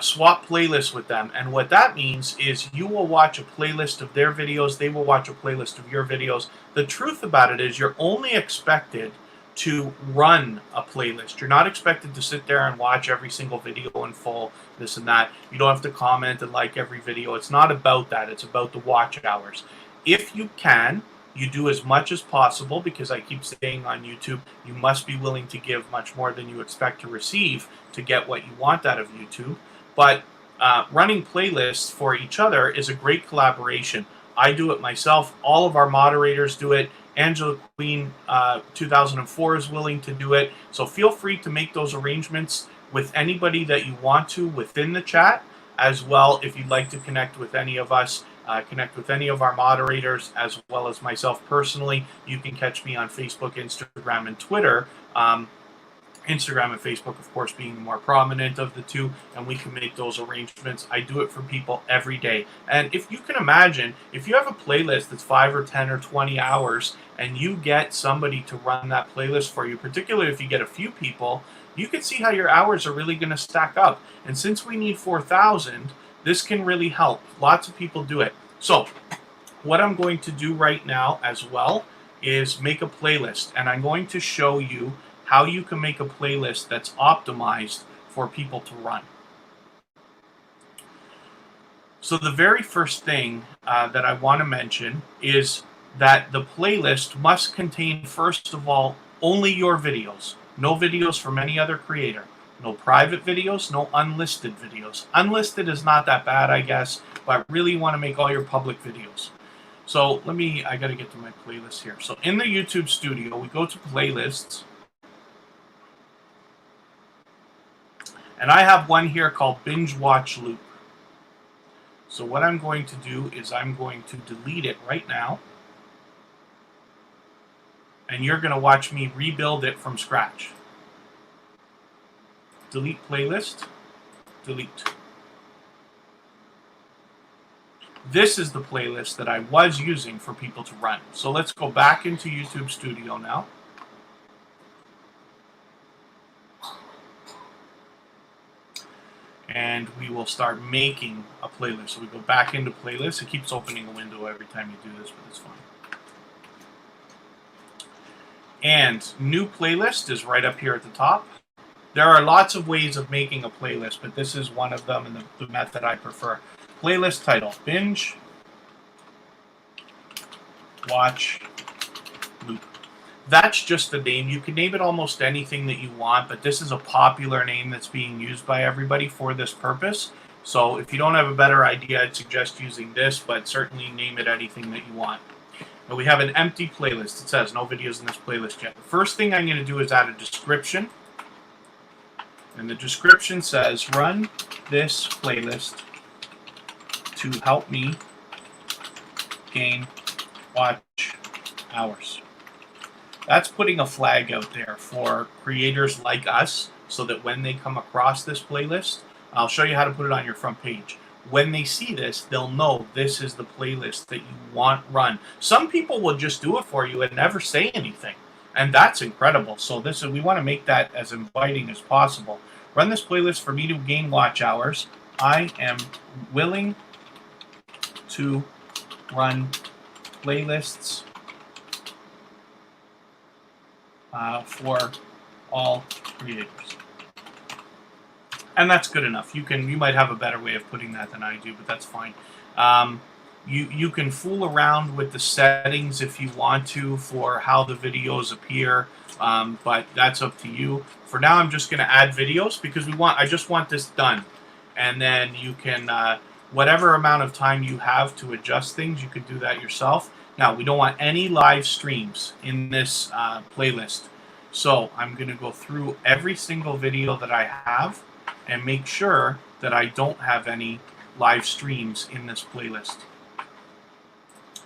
swap playlists with them. And what that means is you will watch a playlist of their videos, they will watch a playlist of your videos. The truth about it is you're only expected to run a playlist. You're not expected to sit there and watch every single video in full, this and that. You don't have to comment and like every video. It's not about that. It's about the watch hours. If you can, you do as much as possible, because I keep saying on YouTube, you must be willing to give much more than you expect to receive to get what you want out of YouTube. But running playlists for each other is a great collaboration. I do it myself. All of our moderators do it. Angela Queen 2004 is willing to do it. So feel free to make those arrangements with anybody that you want to within the chat, as well if you'd like to connect with any of us. Connect with any of our moderators, as well as myself personally. You can catch me on Facebook, Instagram, and Twitter. Instagram and Facebook, of course, being the more prominent of the two, and we can make those arrangements. I do it for people every day. And if you can imagine, if you have a playlist that's 5 or 10 or 20 hours, and you get somebody to run that playlist for you, particularly if you get a few people, you can see how your hours are really going to stack up. And since we need 4,000, this can really help. Lots of people do it. So what I'm going to do right now as well is make a playlist, and I'm going to show you how you can make a playlist that's optimized for people to run. So the very first thing that I want to mention is that the playlist must contain, first of all, only your videos. No videos from any other creator. No private videos, no unlisted videos. Unlisted is not that bad, I guess, but really you want to make all your public videos. So I got to get to my playlist here. So in the YouTube studio, we go to playlists. And I have one here called Binge Watch Loop. So what I'm going to do is I'm going to delete it right now. And you're going to watch me rebuild it from scratch. Delete playlist. Delete. This is the playlist that I was using for people to run. So let's go back into YouTube Studio now. And we will start making a playlist. So we go back into playlists. It keeps opening a window every time you do this, but it's fine. And new playlist is right up here at the top. There are lots of ways of making a playlist, but this is one of them, and the method I prefer. Playlist title, Binge Watch Loop. That's just the name. You can name it almost anything that you want, but this is a popular name that's being used by everybody for this purpose. So if you don't have a better idea, I'd suggest using this, but certainly name it anything that you want. Now we have an empty playlist. It says no videos in this playlist yet. The first thing I'm going to do is add a description. And the description says, run this playlist to help me gain watch hours. That's putting a flag out there for creators like us, so that when they come across this playlist, I'll show you how to put it on your front page. When they see this, they'll know this is the playlist that you want run. Some people will just do it for you and never say anything, and that's incredible. So we want to make that as inviting as possible. Run this playlist for me to gain watch hours. I am willing to run playlists for all creators. And that's good enough. You might have a better way of putting that than I do, but that's fine. You can fool around with the settings if you want to for how the videos appear, but that's up to you. For now, I'm just going to add videos because I just want this done, and then you can whatever amount of time you have to adjust things, you can do that yourself. Now, we don't want any live streams in this playlist, so I'm going to go through every single video that I have and make sure that I don't have any live streams in this playlist.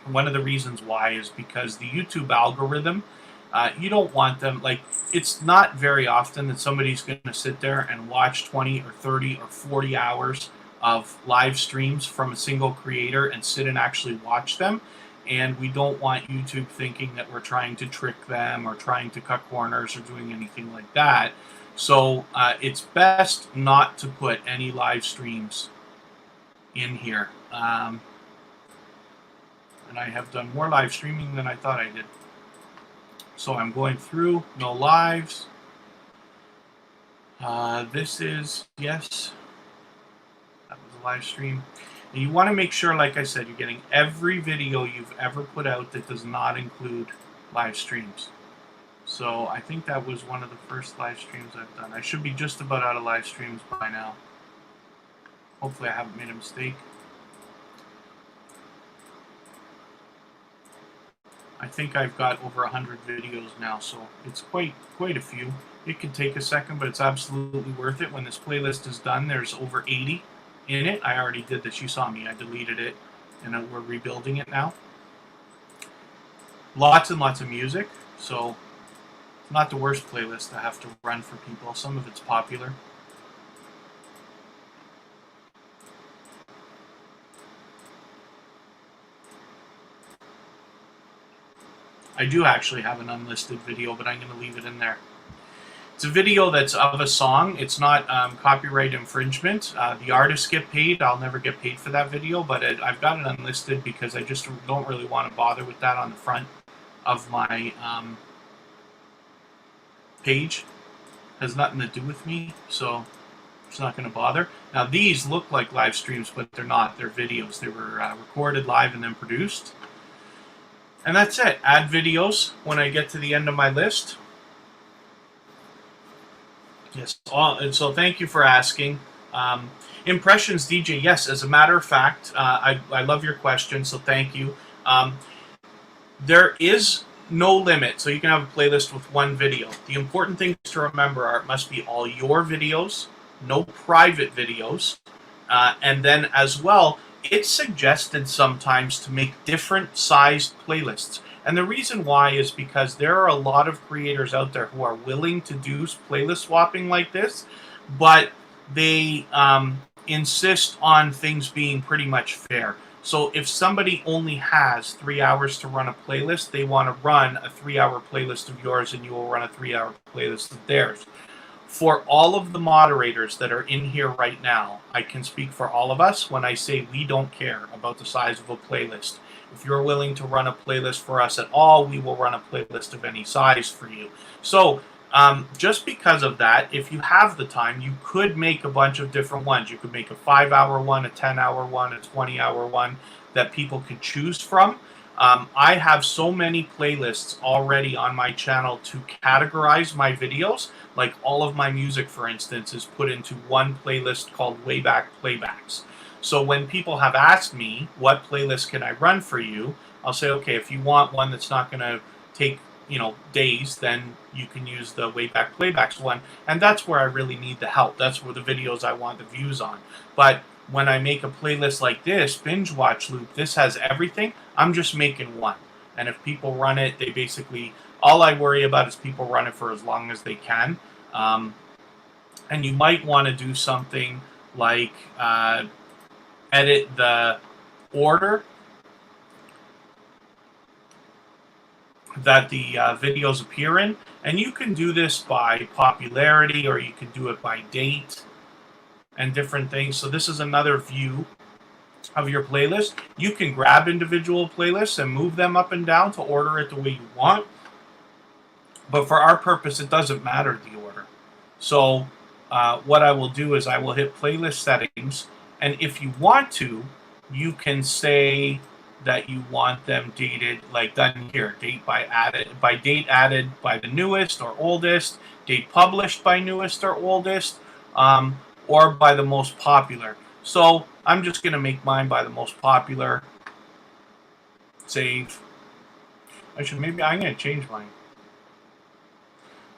One of the reasons why is because the YouTube algorithm, you don't want them, it's not very often that somebody's going to sit there and watch 20 or 30 or 40 hours of live streams from a single creator and sit and actually watch them. And we don't want YouTube thinking that we're trying to trick them or trying to cut corners or doing anything like that. So it's best not to put any live streams in here. And I have done more live streaming than I thought I did. So I'm going through, no lives. This is, yes, that was a live stream. And you want to make sure, like I said, you're getting every video you've ever put out that does not include live streams. So I think that was one of the first live streams I've done. I should be just about out of live streams by now. Hopefully I haven't made a mistake. I think I've got over 100 videos now, so it's quite a few. It can take a second, but it's absolutely worth it. When this playlist is done, there's over 80 in it. I already did this. You saw me. I deleted it, and we're rebuilding it now. Lots and lots of music, so it's not the worst playlist to have to run for people. Some of it's popular. I do actually have an unlisted video, but I'm going to leave it in there. It's a video that's of a song. It's not copyright infringement. The artists get paid. I'll never get paid for that video, but I've got it unlisted because I just don't really want to bother with that on the front of my page. It has nothing to do with me, so it's not going to bother. Now, these look like live streams, but they're not. They're videos. They were recorded live and then produced. And that's it. Add videos when I get to the end of my list. Yes, and so thank you for asking. Impressions DJ, yes, as a matter of fact, I love your question, so thank you. There is no limit, so you can have a playlist with one video. The important things to remember are it must be all your videos, no private videos, and then as well, it's suggested sometimes to make different sized playlists. And the reason why is because there are a lot of creators out there who are willing to do playlist swapping like this, but they insist on things being pretty much fair. So if somebody only has 3 hours to run a playlist, they want to run a 3-hour playlist of yours and you will run a 3-hour playlist of theirs. For all of the moderators that are in here right now, I can speak for all of us when I say we don't care about the size of a playlist. If you're willing to run a playlist for us at all, we will run a playlist of any size for you. So just because of that, if you have the time, you could make a bunch of different ones. You could make a 5-hour one, a 10-hour one, a 20-hour one that people could choose from. I have so many playlists already on my channel to categorize my videos. Like all of my music, for instance, is put into one playlist called Wayback Playbacks. So when people have asked me, what playlist can I run for you? I'll say, okay, if you want one that's not going to take, days, then you can use the Wayback Playbacks one. And that's where I really need the help. That's where the videos I want the views on. But when I make a playlist like this, Binge Watch Loop, this has everything. I'm just making one. And if people run it, they basically, all I worry about is people run it for as long as they can. And you might want to do something like edit the order that the videos appear in. And you can do this by popularity, or you can do it by date and different things. So this is another view of your playlist. You can grab individual playlists and move them up and down to order it the way you want. But for our purpose, it doesn't matter the order. So what I will do is I will hit playlist settings. And if you want to, you can say that you want them dated, like done here, date by date added by the newest or oldest, date published by newest or oldest, or by the most popular. So I'm just going to make mine by the most popular. Save. Maybe I'm going to change mine,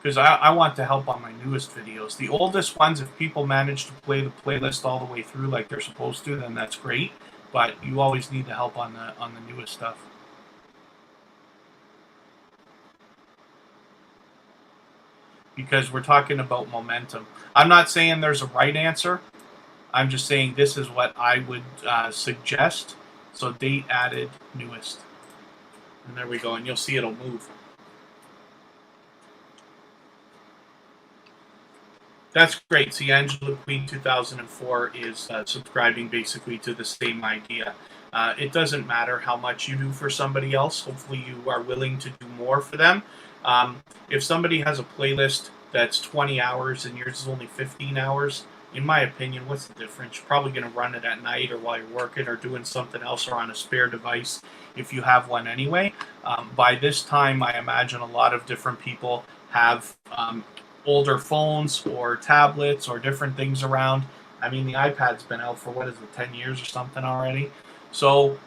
because I want to help on my newest videos. The oldest ones, if people manage to play the playlist all the way through like they're supposed to, then that's great. But you always need the help on the newest stuff. Because we're talking about momentum. I'm not saying there's a right answer. I'm just saying this is what I would suggest. So date added, newest. And there we go. And you'll see it'll move. That's great. See, Angela Queen 2004 is subscribing basically to the same idea. It doesn't matter how much you do for somebody else. Hopefully, you are willing to do more for them. If somebody has a playlist that's 20 hours and yours is only 15 hours, in my opinion, what's the difference? You're probably going to run it at night or while you're working or doing something else or on a spare device if you have one anyway. By this time, I imagine a lot of different people have older phones or tablets or different things around. I mean, the iPad's been out for what is it, 10 years or something already. So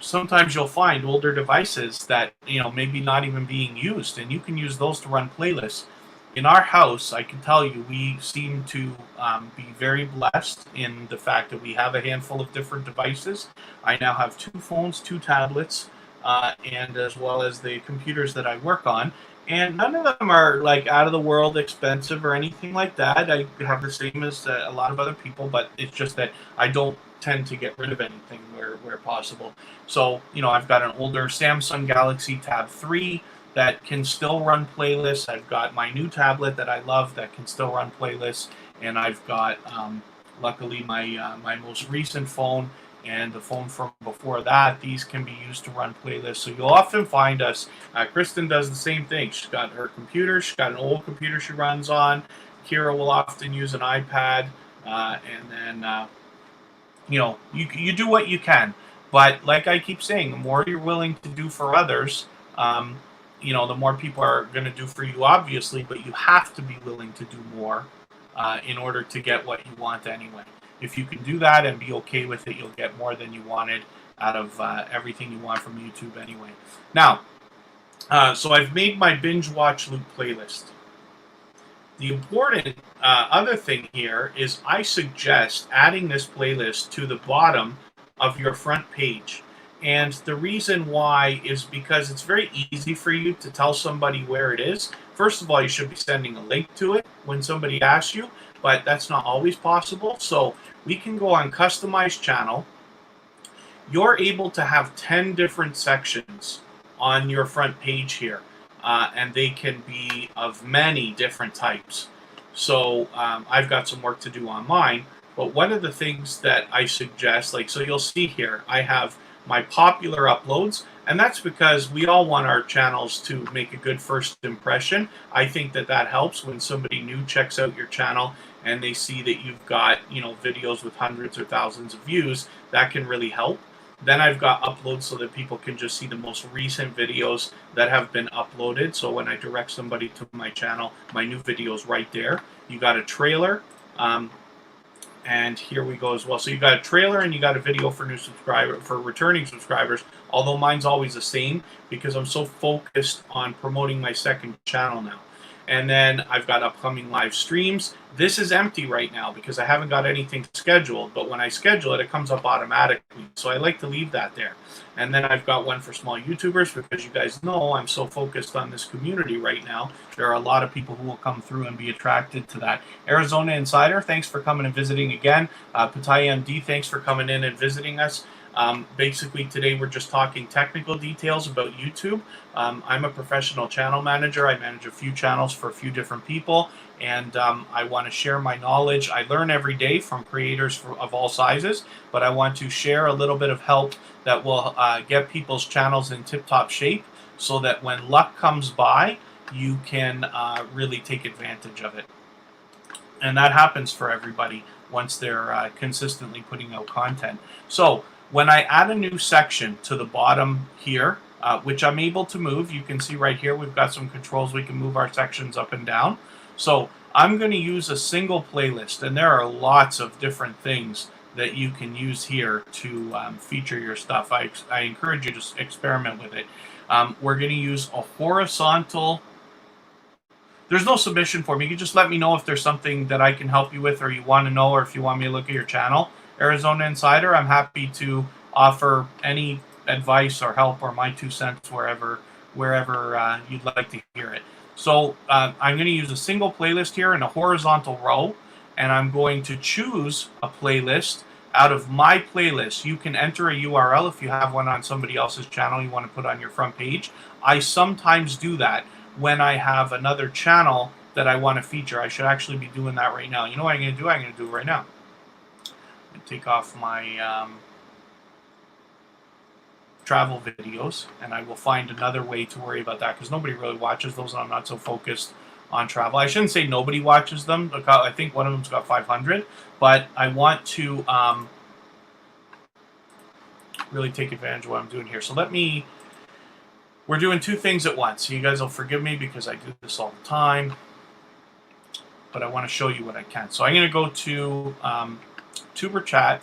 sometimes you'll find older devices that maybe not even being used, and you can use those to run playlists. In our house, I can tell you, we seem to be very blessed in the fact that we have a handful of different devices. I now have 2 phones, 2 tablets, and as well as the computers that I work on. And none of them are like out of the world expensive or anything like that. I have the same as a lot of other people, but it's just that I don't tend to get rid of anything where possible. So, I've got an older Samsung Galaxy Tab 3 that can still run playlists. I've got my new tablet that I love that can still run playlists. And I've got, luckily, my most recent phone and the phone from before that. These can be used to run playlists. So you'll often find us. Kristen does the same thing. She's got her computer. She's got an old computer she runs on. Kira will often use an iPad, and then you do what you can. But like I keep saying, the more you're willing to do for others, the more people are going to do for you, obviously. But you have to be willing to do more in order to get what you want anyway. If you can do that and be okay with it, you'll get more than you wanted out of everything you want from YouTube anyway. Now, so I've made my binge watch loop playlist. The important other thing here is I suggest adding this playlist to the bottom of your front page. And the reason why is because it's very easy for you to tell somebody where it is. First of all, you should be sending a link to it when somebody asks you, but that's not always possible. So we can go on Customize Channel. You're able to have 10 different sections on your front page here, and they can be of many different types. So I've got some work to do on mine, but one of the things that I suggest, so you'll see here, I have my popular uploads, and that's because we all want our channels to make a good first impression. I think that helps when somebody new checks out your channel and they see that you've got, videos with hundreds or thousands of views. That can really help. Then I've got uploads so that people can just see the most recent videos that have been uploaded. So when I direct somebody to my channel, my new video is right there. You got a trailer. And here we go as well. So you got a trailer and you got a video for returning subscribers. Although mine's always the same because I'm so focused on promoting my second channel now. And then I've got upcoming live streams. This is empty right now because I haven't got anything scheduled. But when I schedule it, it comes up automatically. So I like to leave that there. And then I've got one for small YouTubers because you guys know I'm so focused on this community right now. There are a lot of people who will come through and be attracted to that. Arizona Insider, thanks for coming and visiting again. Pattaya MD, thanks for coming in and visiting us. Basically, today we're just talking technical details about YouTube. I'm a professional channel manager. I manage a few channels for a few different people, and I want to share my knowledge. I learn every day from creators of all sizes, but I want to share a little bit of help that will get people's channels in tip-top shape so that when luck comes by, you can really take advantage of it. And that happens for everybody once they're consistently putting out content. So when I add a new section to the bottom here, which I'm able to move, you can see right here we've got some controls. We can move our sections up and down. So I'm going to use a single playlist, and there are lots of different things that you can use here to feature your stuff. I encourage you to experiment with it. We're going to use a horizontal. There's no submission form. You can just let me know if there's something that I can help you with or you want to know, or if you want me to look at your channel. Arizona Insider, I'm happy to offer any advice or help or my 2 cents wherever you'd like to hear it. So I'm going to use a single playlist here in a horizontal row, and I'm going to choose a playlist out of my playlist. You can enter a URL if you have one on somebody else's channel you want to put on your front page. I sometimes do that when I have another channel that I want to feature. I should actually be doing that right now. You know what I'm going to do? I'm going to do it right now. I'm going to take off my travel videos, and I will find another way to worry about that, because nobody really watches those, and I'm not so focused on travel. I shouldn't say nobody watches them. I think one of them's got 500, but I want to really take advantage of what I'm doing here. So we're doing two things at once. You guys will forgive me because I do this all the time, but I want to show you what I can. So I'm going to go to Tuber Chat,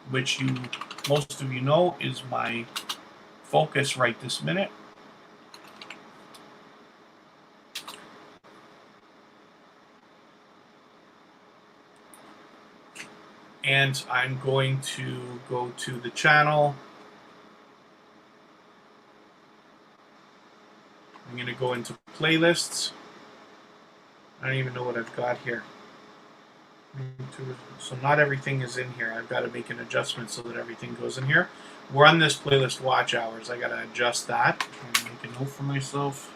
which most of you know is my focus right this minute. And I'm going to go to the channel. I'm going to go into playlists. I don't even know what I've got here. So not everything is in here. I've got to make an adjustment so that everything goes in here. We're on this playlist watch hours. I got to adjust that. I'm going to make a note for myself.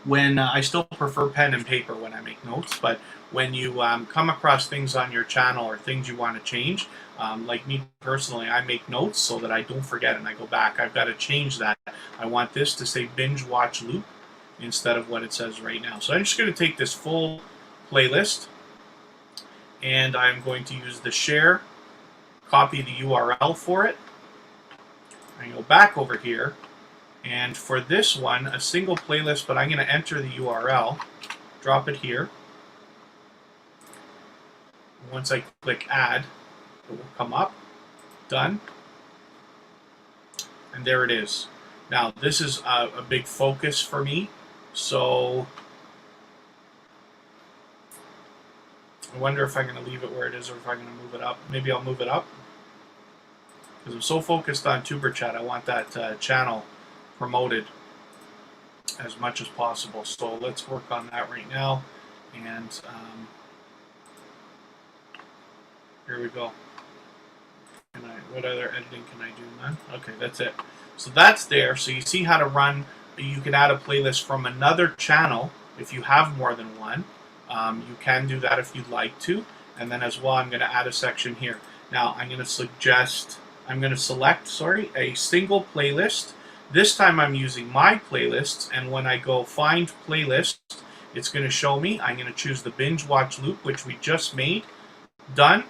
When I still prefer pen and paper when I make notes, but when you come across things on your channel or things you want to change, like me personally, I make notes so that I don't forget and I go back. I've got to change that. I want this to say binge watch loop instead of what it says right now. So I'm just going to take this full playlist and I'm going to use the share, copy the URL for it. I go back over here. And for this one, a single playlist, but I'm going to enter the URL, drop it here. Once I click add, it will come up. Done. And there it is. Now, this is a big focus for me. So I wonder if I'm going to leave it where it is or if I'm going to move it up. Maybe I'll move it up. Because I'm so focused on Tuber Chat, I want that channel promoted as much as possible. So let's work on that right now. And here we go. What other editing can I do, man? Okay, that's it. So that's there. So you see how to run. You can add a playlist from another channel if you have more than one. You can do that if you'd like to. And then as well, I'm going to add a section here. Now I'm going to select a single playlist. This time I'm using my playlists, and when I go find playlist, it's going to show me. I'm going to choose the binge watch loop, which we just made. Done.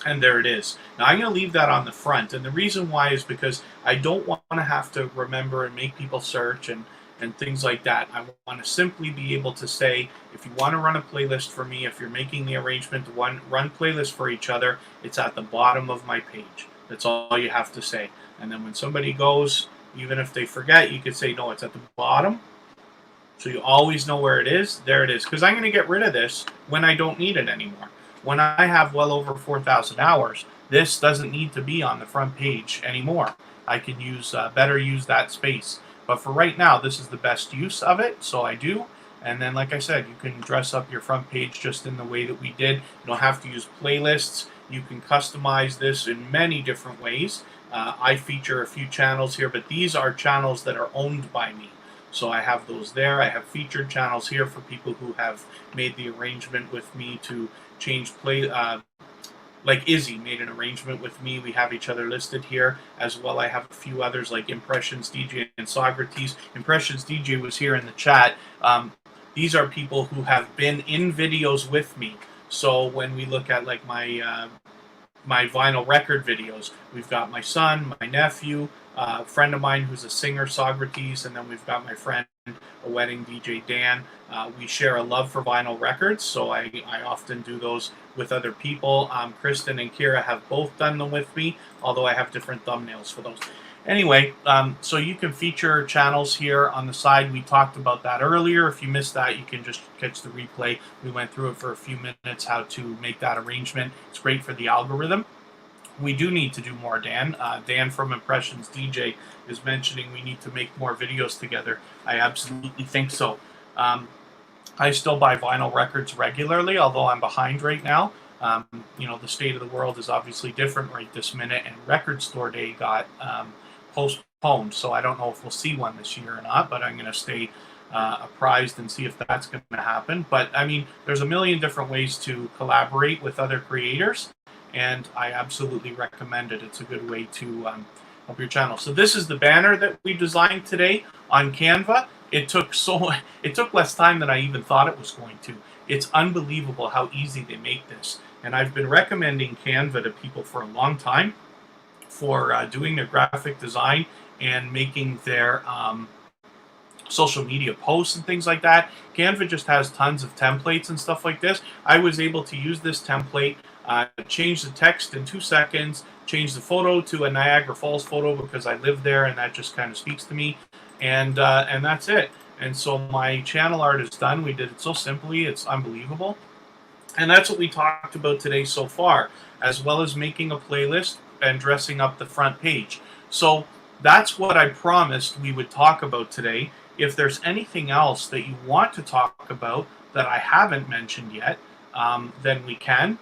And there it is. Now I'm going to leave that on the front, and the reason why is because I don't want to have to remember and make people search and things like that. I want to simply be able to say, if you want to run a playlist for me, if you're making the arrangement to run playlists for each other, it's at the bottom of my page. That's all you have to say. And then when somebody goes, even if they forget, you could say, no, it's at the bottom. So you always know where it is. There it is. Because I'm going to get rid of this when I don't need it anymore. When I have well over 4,000 hours, this doesn't need to be on the front page anymore. I can better use that space. But for right now, this is the best use of it, so I do. And then, like I said, you can dress up your front page just in the way that we did. You don't have to use playlists. You can customize this in many different ways. I feature a few channels here, but these are channels that are owned by me. So I have those there. I have featured channels here for people who have made the arrangement with me to change like Izzy made an arrangement with me. We have each other listed here. As well, I have a few others like Impressions DJ and Socrates. Impressions DJ was here in the chat. These are people who have been in videos with me. So when we look at like my vinyl record videos, we've got my son, my nephew, a friend of mine who's a singer, Socrates, and then we've got my friend, a wedding DJ, Dan. We share a love for vinyl records, so I often do those with other people. Kristen and Kira have both done them with me, although I have different thumbnails for those. Anyway, so you can feature channels here on the side. We talked about that earlier. If you missed that, you can just catch the replay. We went through it for a few minutes, how to make that arrangement. It's great for the algorithm. We do need to do more, Dan. Dan from Impressions DJ is mentioning we need to make more videos together. I absolutely think so. I still buy vinyl records regularly, although I'm behind right now. The state of the world is obviously different right this minute, and Record Store Day got postponed. So I don't know if we'll see one this year or not, but I'm going to stay apprised and see if that's going to happen. But I mean, there's a million different ways to collaborate with other creators, and I absolutely recommend it. It's a good way to help your channel. So this is the banner that we designed today on Canva. It took less time than I even thought it was going to. It's unbelievable how easy they make this. And I've been recommending Canva to people for a long time for doing their graphic design and making their social media posts and things like that. Canva just has tons of templates and stuff like this. I was able to use this template, change the text in 2 seconds, change the photo to a Niagara Falls photo because I live there and that just kind of speaks to me, and that's it. And so my channel art is done. We did it so simply, it's unbelievable. And that's what we talked about today so far, as well as making a playlist and dressing up the front page. So that's what I promised we would talk about today. If there's anything else that you want to talk about that I haven't mentioned yet, then we can.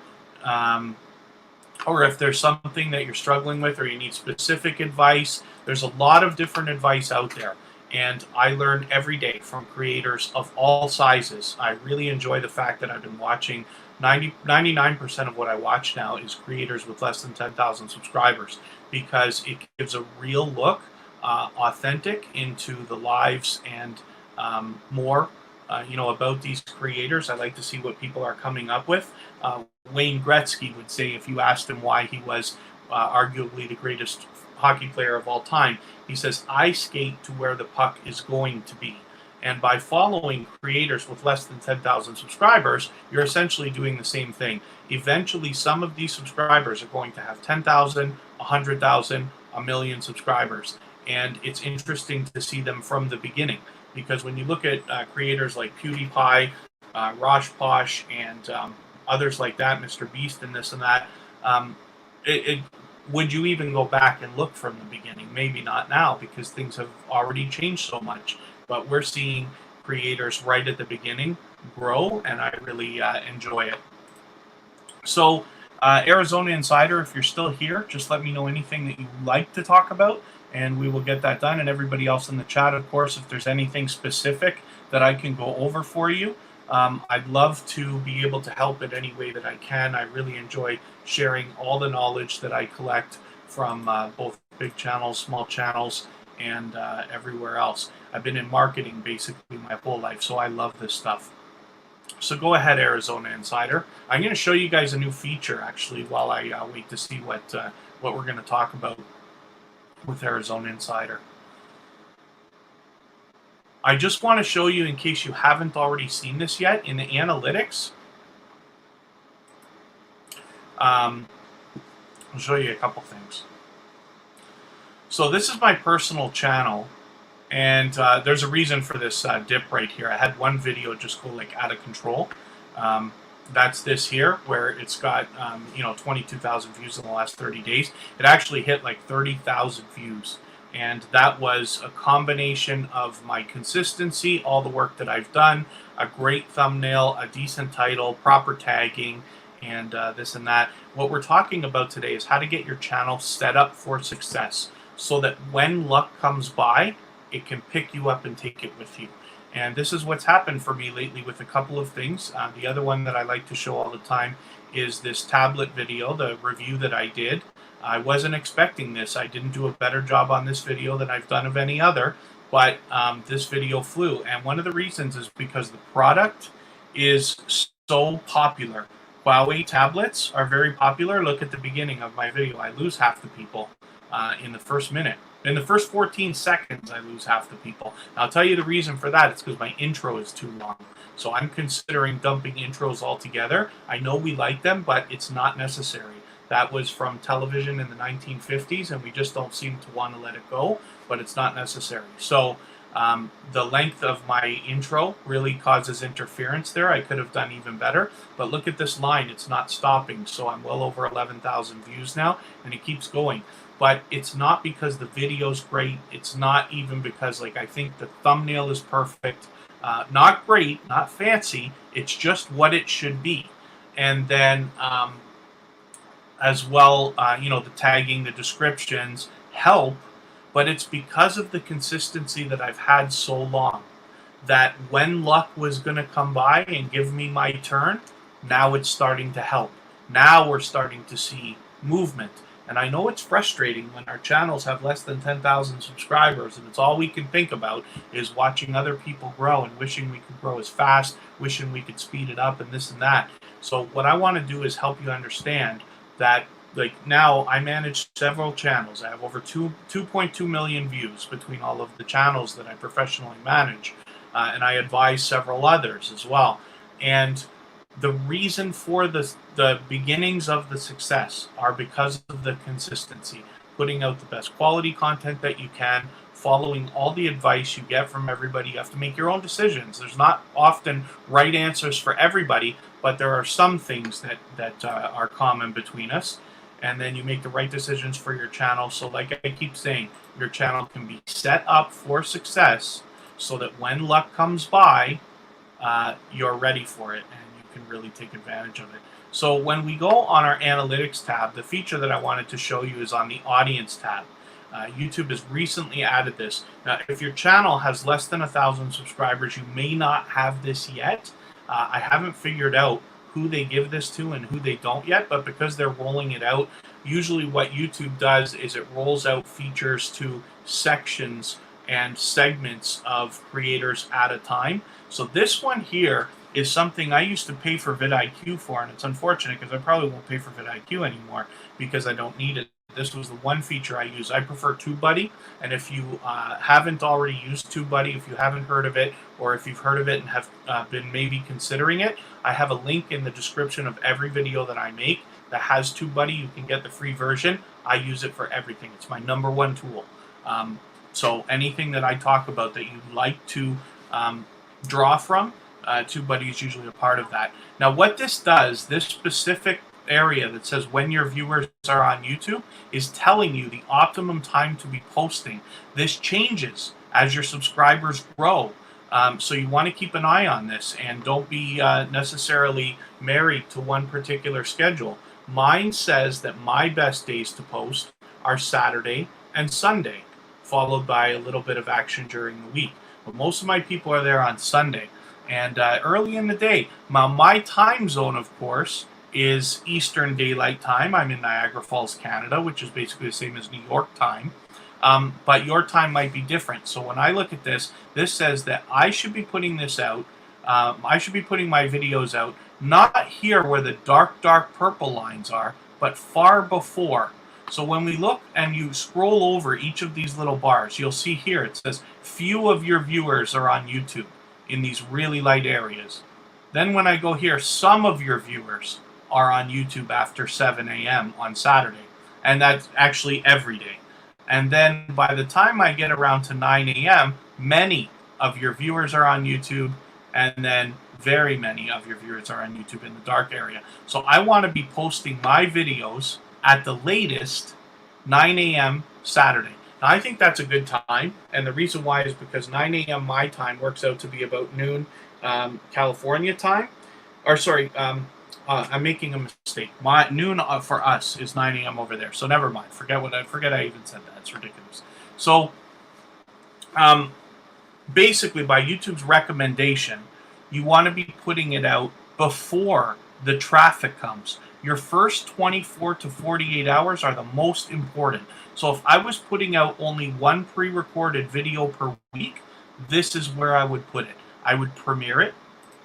Or if there's something that you're struggling with or you need specific advice, there's a lot of different advice out there. And I learn every day from creators of all sizes. I really enjoy the fact that I've been watching 99% of what I watch now is creators with less than 10,000 subscribers, because it gives a real look, authentic into the lives and more, about these creators. I like to see what people are coming up with. Wayne Gretzky would say, if you asked him why he was arguably the greatest hockey player of all time, he says, I skate to where the puck is going to be. And by following creators with less than 10,000 subscribers, you're essentially doing the same thing. Eventually, some of these subscribers are going to have 10,000, 100,000, a million subscribers. And it's interesting to see them from the beginning, because when you look at creators like PewDiePie, Rosh Posh, and others like that, Mr. Beast and this and that, would you even go back and look from the beginning? Maybe not now, because things have already changed so much. But we're seeing creators right at the beginning grow, and I really enjoy it. So, Arizona Insider, if you're still here, just let me know anything that you'd like to talk about, and we will get that done. And everybody else in the chat, of course, if there's anything specific that I can go over for you, I'd love to be able to help in any way that I can. I really enjoy sharing all the knowledge that I collect from both big channels, small channels, and everywhere else. I've been in marketing basically my whole life, so I love this stuff. So go ahead, Arizona Insider. I'm going to show you guys a new feature, actually, while I wait to see what we're going to talk about with Arizona Insider. I just want to show you, in case you haven't already seen this yet, in the analytics. I'll show you a couple things. So this is my personal channel, and there's a reason for this dip right here. I had one video just go like out of control. That's this here, where it's got 22,000 views in the last 30 days. It actually hit like 30,000 views. And that was a combination of my consistency, all the work that I've done, a great thumbnail, a decent title, proper tagging, and this and that. What we're talking about today is how to get your channel set up for success, so that when luck comes by, it can pick you up and take it with you. And this is what's happened for me lately with a couple of things. The other one that I like to show all the time is this tablet video, the review that I did. I wasn't expecting this. I didn't do a better job on this video than I've done of any other, but this video flew. And one of the reasons is because the product is so popular. Huawei tablets are very popular. Look at the beginning of my video. I lose half the people in the first minute. In the first 14 seconds, I lose half the people. And I'll tell you the reason for that. It's because my intro is too long. So I'm considering dumping intros altogether. I know we like them, but it's not necessary. That was from television in the 1950s, and we just don't seem to want to let it go, but it's not necessary. So the length of my intro really causes interference there. I could have done even better, but look at this line. It's not stopping, so I'm well over 11,000 views now, and it keeps going. But it's not because the video's great. It's not even because, like, I think the thumbnail is perfect. Not great, not fancy. It's just what it should be. and then as well, the tagging, the descriptions help, but it's because of the consistency that I've had so long that when luck was going to come by and give me my turn, now it's starting to help. Now we're starting to see movement. And I know it's frustrating when our channels have less than 10,000 subscribers and it's all we can think about is watching other people grow and wishing we could grow as fast, wishing we could speed it up and this and that. So what I want to do is help you understand that, like, now I manage several channels. I have over 2.2 million views between all of the channels that I professionally manage. And I advise several others as well. And the reason for the beginnings of the success are because of the consistency, putting out the best quality content that you can, following all the advice you get from everybody. You have to make your own decisions. There's not often right answers for everybody, but there are some things that are common between us. And then you make the right decisions for your channel. So like I keep saying, your channel can be set up for success so that when luck comes by, you're ready for it and you can really take advantage of it. So when we go on our analytics tab, the feature that I wanted to show you is on the audience tab. YouTube has recently added this. Now, if your channel has less than 1,000 subscribers, you may not have this yet. I haven't figured out who they give this to and who they don't yet, but because they're rolling it out, usually what YouTube does is it rolls out features to sections and segments of creators at a time. So this one here is something I used to pay for vidIQ for, and it's unfortunate because I probably won't pay for vidIQ anymore because I don't need it. This was the one feature I use. I prefer TubeBuddy, and if you haven't already used TubeBuddy, if you haven't heard of it, or if you've heard of it and have been maybe considering it, I have a link in the description of every video that I make that has TubeBuddy. You can get the free version. I use it for everything. It's my #1 tool. So anything that I talk about that you'd like to draw from, TubeBuddy is usually a part of that. Now what this does, this specific area that says when your viewers are on YouTube, is telling you the optimum time to be posting. This changes as your subscribers grow. So you want to keep an eye on this and don't be necessarily married to one particular schedule. Mine says that my best days to post are Saturday and Sunday, followed by a little bit of action during the week. But most of my people are there on Sunday and early in the day. Now, my time zone, of course, is Eastern Daylight Time. I'm in Niagara Falls, Canada, which is basically the same as New York time. But your time might be different. So when I look at this, this says that I should be putting this out. I should be putting my videos out, not here where the dark purple lines are, but far before. So when we look and you scroll over each of these little bars, you'll see here it says few of your viewers are on YouTube in these really light areas. Then when I go here, some of your viewers are on YouTube after 7 a.m. on Saturday. And that's actually every day. And then by the time I get around to 9 a.m., many of your viewers are on YouTube, and then very many of your viewers are on YouTube in the dark area. So I want to be posting my videos at the latest 9 a.m. Saturday. Now, I think that's a good time, and the reason why is because 9 a.m. my time works out to be about noon California time. Or sorry, I'm making a mistake. Noon for us is 9 a.m. over there. So never mind. Forget I even said that. It's ridiculous. So basically, by YouTube's recommendation, you want to be putting it out before the traffic comes. Your first 24 to 48 hours are the most important. So if I was putting out only one pre-recorded video per week, this is where I would put it. I would premiere it,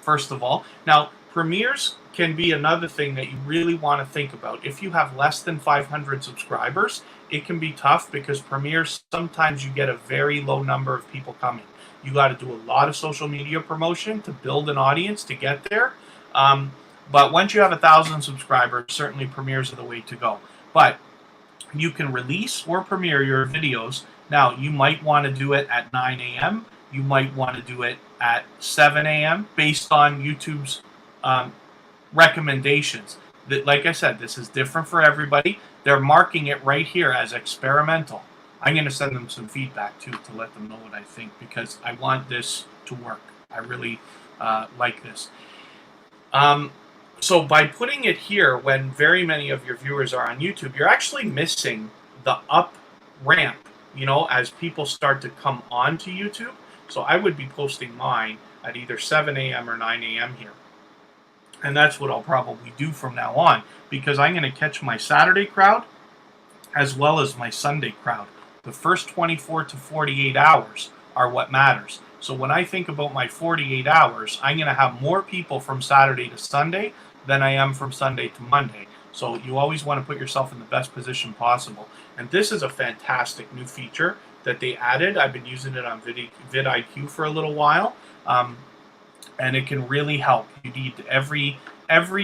first of all. Now, premieres can be another thing that you really want to think about. If you have less than 500 subscribers, it can be tough because premieres, sometimes you get a very low number of people coming. You got to do a lot of social media promotion to build an audience to get there. But once you have 1,000 subscribers, certainly premieres are the way to go. But you can release or premiere your videos. Now, you might want to do it at 9 a.m. You might want to do it at 7 a.m. based on YouTube's recommendations. Like I said, this is different for everybody. They're marking it right here as experimental. I'm going to send them some feedback, too, to let them know what I think, because I want this to work. I really like this. So by putting it here, when very many of your viewers are on YouTube, you're actually missing the up ramp, as people start to come on to YouTube. So I would be posting mine at either 7 a.m. or 9 a.m. here. And that's what I'll probably do from now on, because I'm going to catch my Saturday crowd as well as my Sunday crowd. The first 24 to 48 hours are what matters. So when I think about my 48 hours, I'm going to have more people from Saturday to Sunday than I am from Sunday to Monday. So you always want to put yourself in the best position possible. And this is a fantastic new feature that they added. I've been using it on vidIQ for a little while, and it can really help. You need every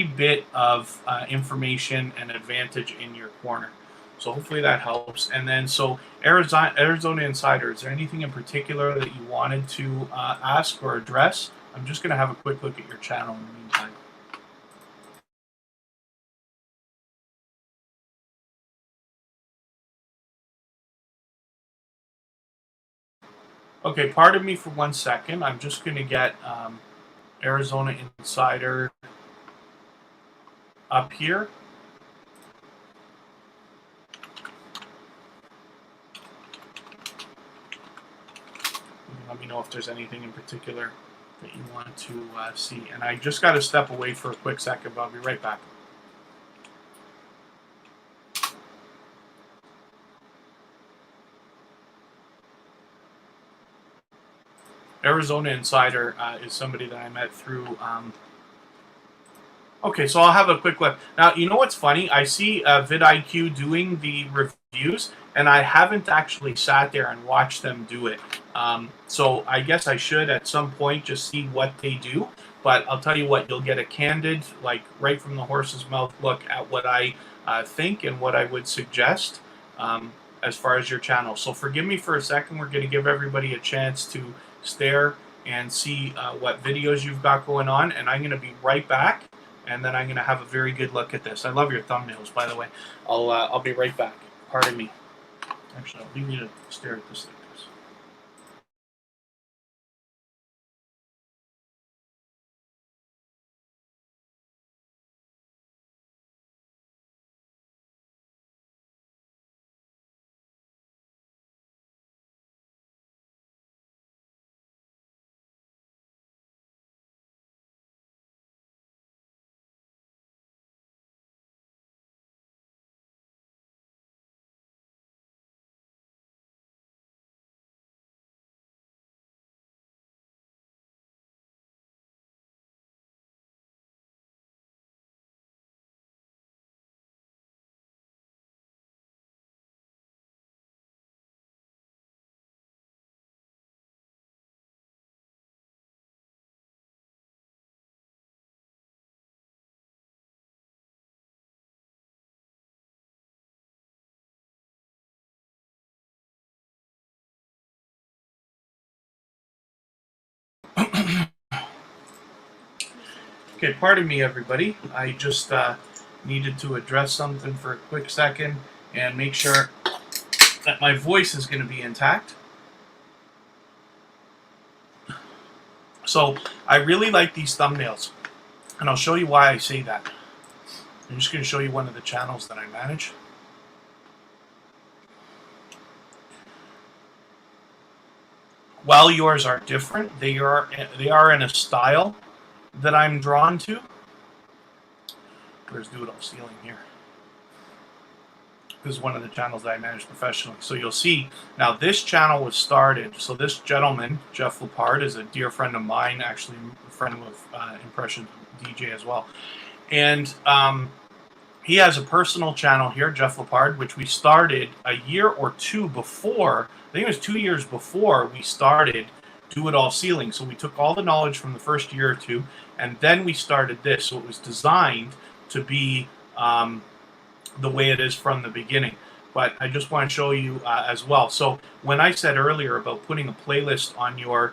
bit of information and advantage in your corner. So hopefully that helps. And then, so Arizona Insider, is there anything in particular that you wanted to ask or address? I'm just going to have a quick look at your channel in the meantime. Okay, pardon me for 1 second. I'm just going to get Arizona Insider up here. Let me know if there's anything in particular that you want to see. And I just got to step away for a quick second, but I'll be right back. Arizona Insider is somebody that I met through. Okay, so I'll have a quick look. Now, you know what's funny? I see vidIQ doing the reviews, and I haven't actually sat there and watched them do it. So I guess I should at some point just see what they do. But I'll tell you what, you'll get a candid, like right from the horse's mouth look at what I think and what I would suggest as far as your channel. So forgive me for a second. We're going to give everybody a chance to stare and see what videos you've got going on. And I'm going to be right back. And then I'm going to have a very good look at this. I love your thumbnails, by the way. I'll be right back. Pardon me. Actually, I'll leave you to stare at this like this. Okay, pardon me, everybody. I just needed to address something for a quick second and make sure that my voice is going to be intact. So I really like these thumbnails, and I'll show you why I say that. I'm just going to show you one of the channels that I manage. While yours are different, they are in a style that I'm drawn to. Where's Do It All Stealing here? This is one of the channels that I manage professionally. So you'll see, now this channel was started, so this gentleman, Jeff Lepard, is a dear friend of mine, actually a friend with Impression DJ as well. And he has a personal channel here, Jeff Lepard, which we started a year or two before, I think it was 2 years before we started Do It All Sealing. So we took all the knowledge from the first year or two, and then we started this. So it was designed to be the way it is from the beginning. But I just want to show you as well. So when I said earlier about putting a playlist on your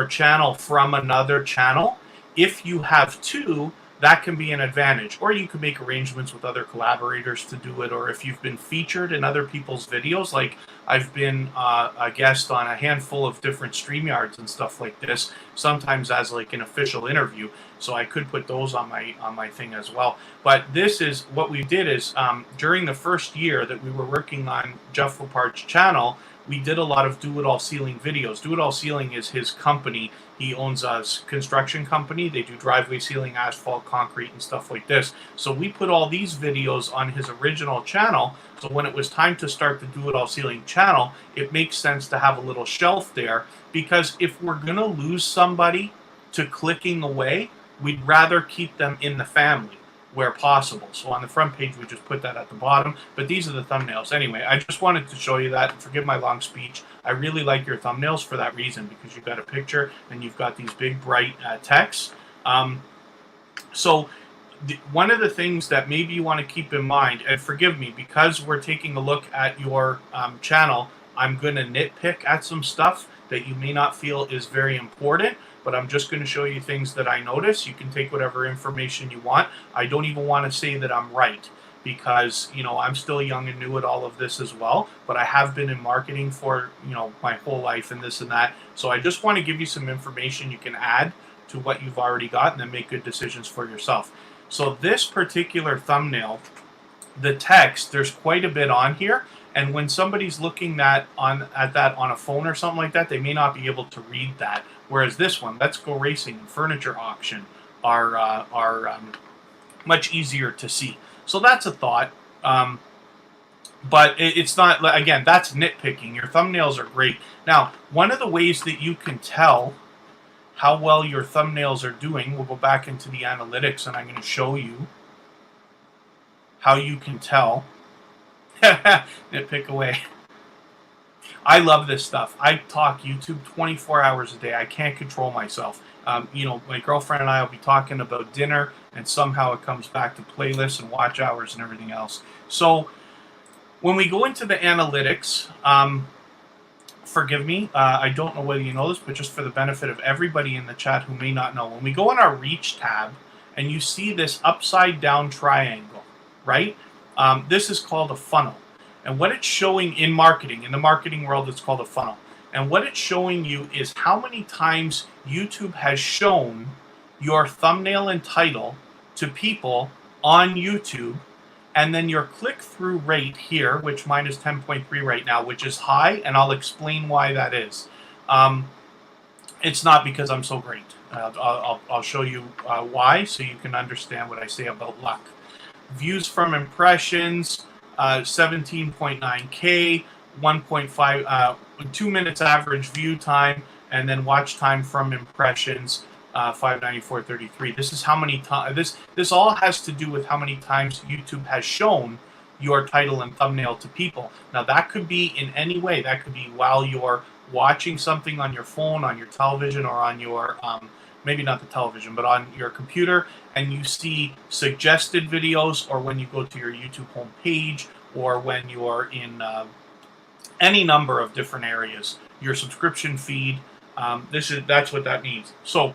channel from another channel, if you have two, that can be an advantage. Or you can make arrangements with other collaborators to do it, or if you've been featured in other people's videos, like I've been a guest on a handful of different StreamYards and stuff like this, sometimes as like an official interview, so I could put those on my thing as well. But this is what we did is during the first year that we were working on Jeff Lepart's channel, we did a lot of Do It All Ceiling videos. Do It All Ceiling is his company. He owns a construction company. They do driveway ceiling, asphalt, concrete, and stuff like this. So we put all these videos on his original channel. So when it was time to start the Do It All Ceiling channel, it makes sense to have a little shelf there, because if we're going to lose somebody to clicking away, we'd rather keep them in the family where possible. So on the front page, we just put that at the bottom, but these are the thumbnails. Anyway, I just wanted to show you that. Forgive my long speech. I really like your thumbnails for that reason, because you've got a picture and you've got these big bright text. One of the things that maybe you want to keep in mind, and forgive me, because we're taking a look at your channel, I'm going to nitpick at some stuff that you may not feel is very important, but I'm just going to show you things that I notice. You can take whatever information you want. I don't even want to say that I'm right, because, you know, I'm still young and new at all of this as well, but I have been in marketing for, you know, my whole life and this and that. So I just want to give you some information you can add to what you've already got and then make good decisions for yourself. So this particular thumbnail, the text, there's quite a bit on here. And when somebody's looking at that on a phone or something like that, they may not be able to read that. Whereas this one, Let's Go Racing and Furniture Auction, are much easier to see. So that's a thought. But it's not, again, that's nitpicking. Your thumbnails are great. Now, one of the ways that you can tell how well your thumbnails are doing, we'll go back into the analytics and I'm going to show you how you can tell. Nitpick away. I love this stuff. I talk YouTube 24 hours a day. I can't control myself. You know, my girlfriend and I will be talking about dinner, and somehow it comes back to playlists and watch hours and everything else. So when we go into the analytics, forgive me, I don't know whether you know this, but just for the benefit of everybody in the chat who may not know, when we go in our reach tab and you see this upside down triangle, right? This is called a funnel. And what it's showing in marketing, in the marketing world, it's called a funnel. And what it's showing you is how many times YouTube has shown your thumbnail and title to people on YouTube, and then your click-through rate here, which mine is 10.3 right now, which is high, and I'll explain why that is. It's not because I'm so great. I'll show you why, so you can understand what I say about luck. Views from impressions, 17.9K, 1.5, 2 minutes average view time, and then watch time from impressions, 594.33. This is how many times. This all has to do with how many times YouTube has shown your title and thumbnail to people. Now that could be in any way. That could be while you're watching something on your phone, on your television, or on your maybe not the television, but on your computer, and you see suggested videos, or when you go to your YouTube homepage, or when you're in any number of different areas, your subscription feed. That's what that means. So,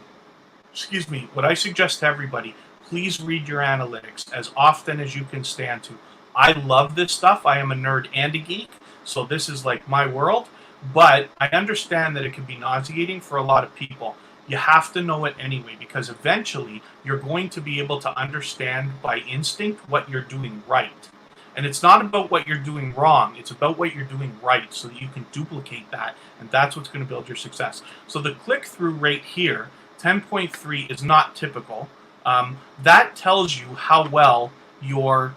excuse me, what I suggest to everybody, please read your analytics as often as you can stand to. I love this stuff. I am a nerd and a geek, so this is like my world, but I understand that it can be nauseating for a lot of people. You have to know it anyway, because eventually you're going to be able to understand by instinct what you're doing right. And it's not about what you're doing wrong, it's about what you're doing right, so that you can duplicate that, and that's what's going to build your success. So the click-through rate here, 10.3, is not typical. That tells you how well your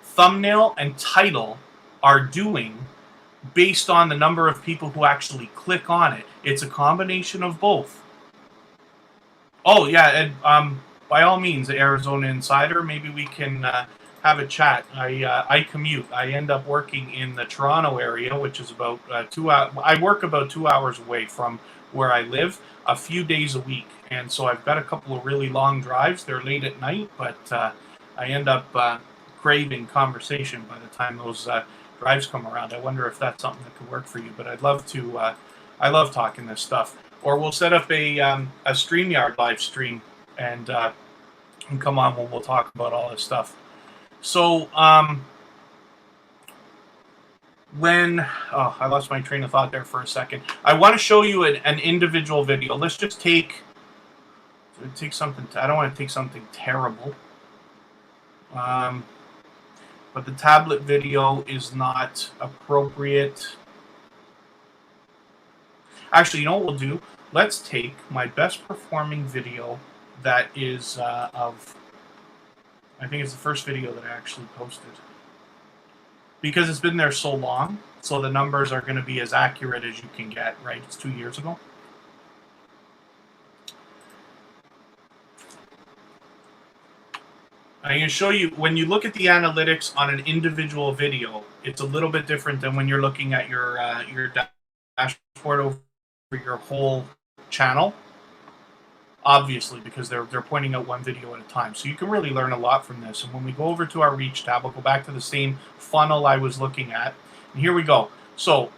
thumbnail and title are doing based on the number of people who actually click on it. It's a combination of both. Oh, yeah, and by all means, Arizona Insider, maybe we can have a chat. I commute. I end up working in the Toronto area, which is about 2 hours. I work about 2 hours away from where I live, a few days a week. And so I've got a couple of really long drives. They're late at night, but I end up craving conversation by the time those drives come around. I wonder if that's something that could work for you, but I'd love to. I love talking this stuff. Or we'll set up a StreamYard live stream and come on when we'll talk about all this stuff. So I lost my train of thought there for a second. I want to show you an individual video. Let's just take something. I don't want to take something terrible. But the tablet video is not appropriate. Actually, you know what we'll do? Let's take my best performing video that is of, I think it's the first video that I actually posted. Because it's been there so long, so the numbers are going to be as accurate as you can get, right? It's 2 years ago. I'm going to show you, when you look at the analytics on an individual video, it's a little bit different than when you're looking at your dashboard over your whole channel. Obviously, because they're pointing out one video at a time. So you can really learn a lot from this. And when we go over to our reach tab, we'll go back to the same funnel I was looking at. And here we go. So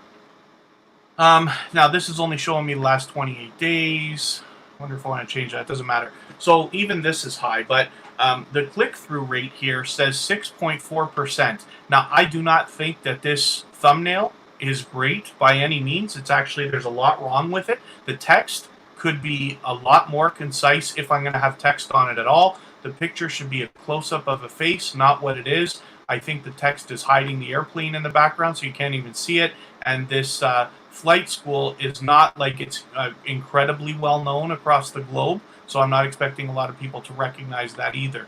now this is only showing me the last 28 days. I wonder if I want to change that. It doesn't matter. So even this is high, but the click-through rate here says 6.4%. Now, I do not think that this thumbnail is great by any means. It's actually, there's a lot wrong with it. The text could be a lot more concise if I'm going to have text on it at all. The picture should be a close-up of a face, not what it is. I think the text is hiding the airplane in the background, so you can't even see it. And this flight school is not like it's incredibly well known across the globe, so I'm not expecting a lot of people to recognize that either.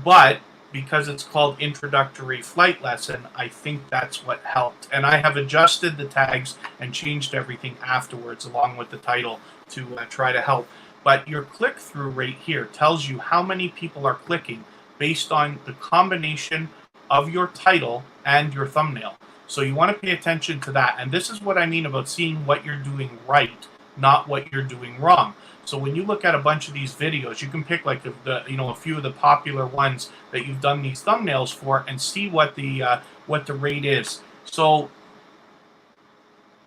But because it's called Introductory Flight Lesson, I think that's what helped. And I have adjusted the tags and changed everything afterwards along with the title to try to help. But your click-through rate here tells you how many people are clicking based on the combination of your title and your thumbnail. So you want to pay attention to that. And this is what I mean about seeing what you're doing right, not what you're doing wrong. So when you look at a bunch of these videos, you can pick like a few of the popular ones that you've done these thumbnails for and see what the rate is. So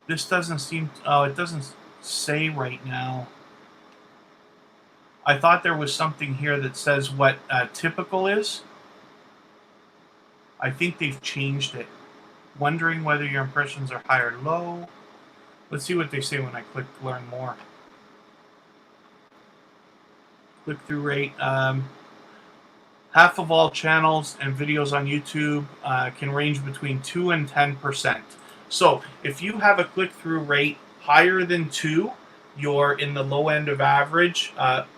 this doesn't seem, it doesn't say right now. I thought there was something here that says what typical is. I think they've changed it. Wondering whether your impressions are high or low. Let's see what they say when I click learn more. Click-through rate. Half of all channels and videos on YouTube can range between 2 and 10%. So if you have a click-through rate higher than 2, you're in the low end of average.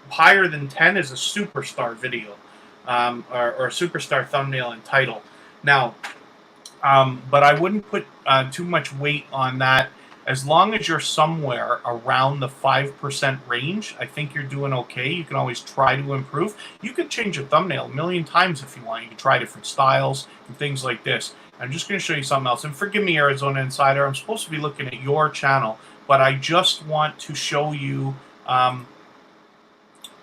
Higher than 10 is a superstar video or a superstar thumbnail and title. Now, but I wouldn't put too much weight on that. As long as you're somewhere around the 5% range, I think you're doing okay. You can always try to improve. You can change a thumbnail a million times if you want. You can try different styles and things like this. I'm just going to show you something else. And forgive me, Arizona Insider, I'm supposed to be looking at your channel, but I just want to show you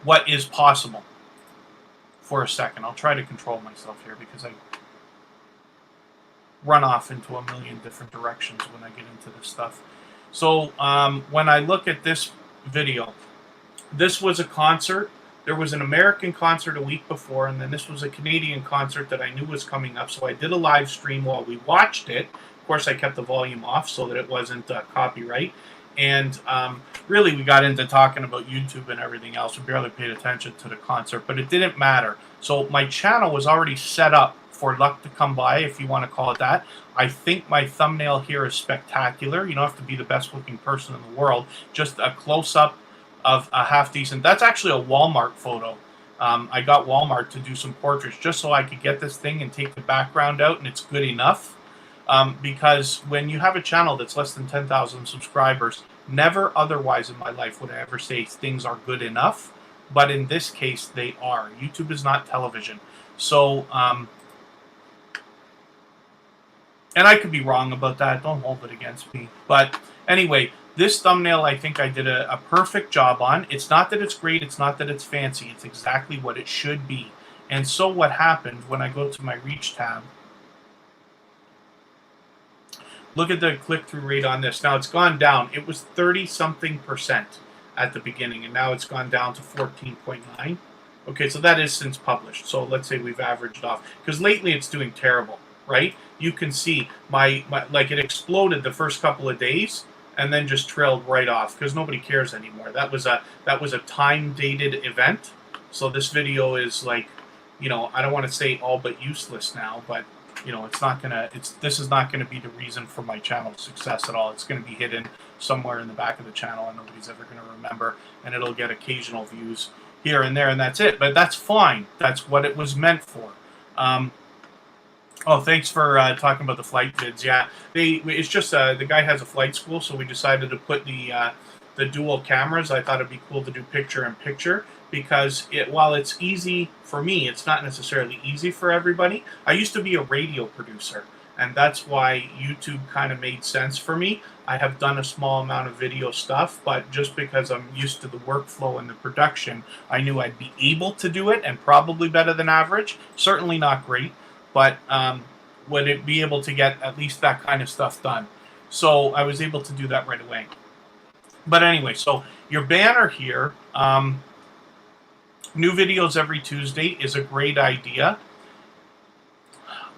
what is possible for a second. I'll try to control myself here because I run off into a million different directions when I get into this stuff. So when I look at this video, this was a concert. There was an American concert a week before, and then this was a Canadian concert that I knew was coming up. So I did a live stream while we watched it. Of course, I kept the volume off so that it wasn't copyright. And really, we got into talking about YouTube and everything else. We barely paid attention to the concert, but it didn't matter. So my channel was already set up for luck to come by, if you want to call it that. I think my thumbnail here is spectacular. You don't have to be the best looking person in the world. Just a close-up of a half-decent. That's actually a Walmart photo. I got Walmart to do some portraits just so I could get this thing and take the background out, and it's good enough. Because when you have a channel that's less than 10,000 subscribers, never otherwise in my life would I ever say things are good enough. But in this case, they are. YouTube is not television. So, and I could be wrong about that. Don't hold it against me. But anyway, this thumbnail I think I did a perfect job on. It's not that it's great. It's not that it's fancy. It's exactly what it should be. And so what happened when I go to my Reach tab, look at the click-through rate on this. Now it's gone down. It was 30-something% at the beginning, and now it's gone down to 14.9. Okay, so that is since published. So let's say we've averaged off, because lately it's doing terrible, right? You can see my like it exploded the first couple of days and then just trailed right off because nobody cares anymore. That was a time dated event. So this video is like, I don't want to say all but useless now, but it's not gonna. This is not gonna be the reason for my channel's success at all. It's gonna be hidden somewhere in the back of the channel, and nobody's ever gonna remember. And it'll get occasional views here and there, and that's it. But that's fine. That's what it was meant for. Oh, thanks for talking about the flight vids. Yeah, it's just the guy has a flight school, so we decided to put the dual cameras. I thought it'd be cool to do picture in picture because while it's easy for me, it's not necessarily easy for everybody. I used to be a radio producer, and that's why YouTube kind of made sense for me. I have done a small amount of video stuff, but just because I'm used to the workflow and the production, I knew I'd be able to do it, and probably better than average. Certainly not great, but would it be able to get at least that kind of stuff done? So I was able to do that right away. But anyway, so your banner here, new videos every Tuesday is a great idea.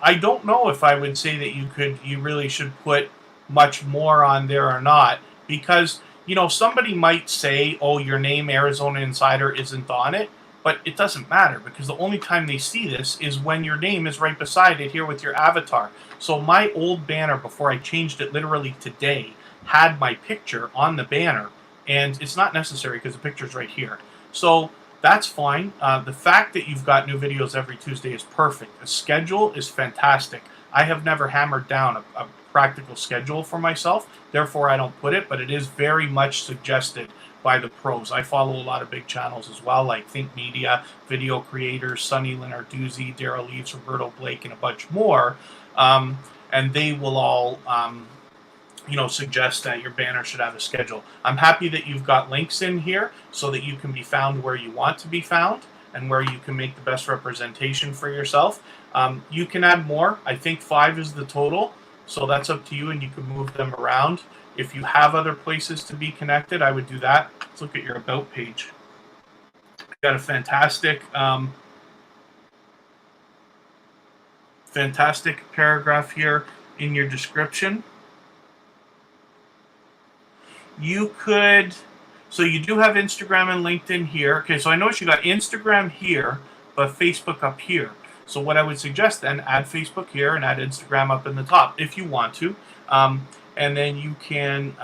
I don't know if I would say that you really should put much more on there or not, because somebody might say, oh, your name Arizona Insider isn't on it, but it doesn't matter because the only time they see this is when your name is right beside it here with your avatar. So my old banner, before I changed it literally today, had my picture on the banner, and it's not necessary because the picture's right here. So that's fine. The fact that you've got new videos every Tuesday is perfect. The schedule is fantastic. I have never hammered down a practical schedule for myself, therefore I don't put it, but it is very much suggested by the pros. I follow a lot of big channels as well, like Think Media, Video Creators, Sonny Lenarduzzi, Daryl Leaves, Roberto Blake, and a bunch more, and they will all suggest that your banner should have a schedule. I'm happy that you've got links in here so that you can be found where you want to be found and where you can make the best representation for yourself. You can add more. I think 5 is the total, so that's up to you, and you can move them around. If you have other places to be connected, I would do that. Let's look at your About page. You got a fantastic paragraph here in your description. You could, so you do have Instagram and LinkedIn here. Okay, so I noticed you got Instagram here, but Facebook up here. So what I would suggest then, add Facebook here and add Instagram up in the top if you want to. And then you can,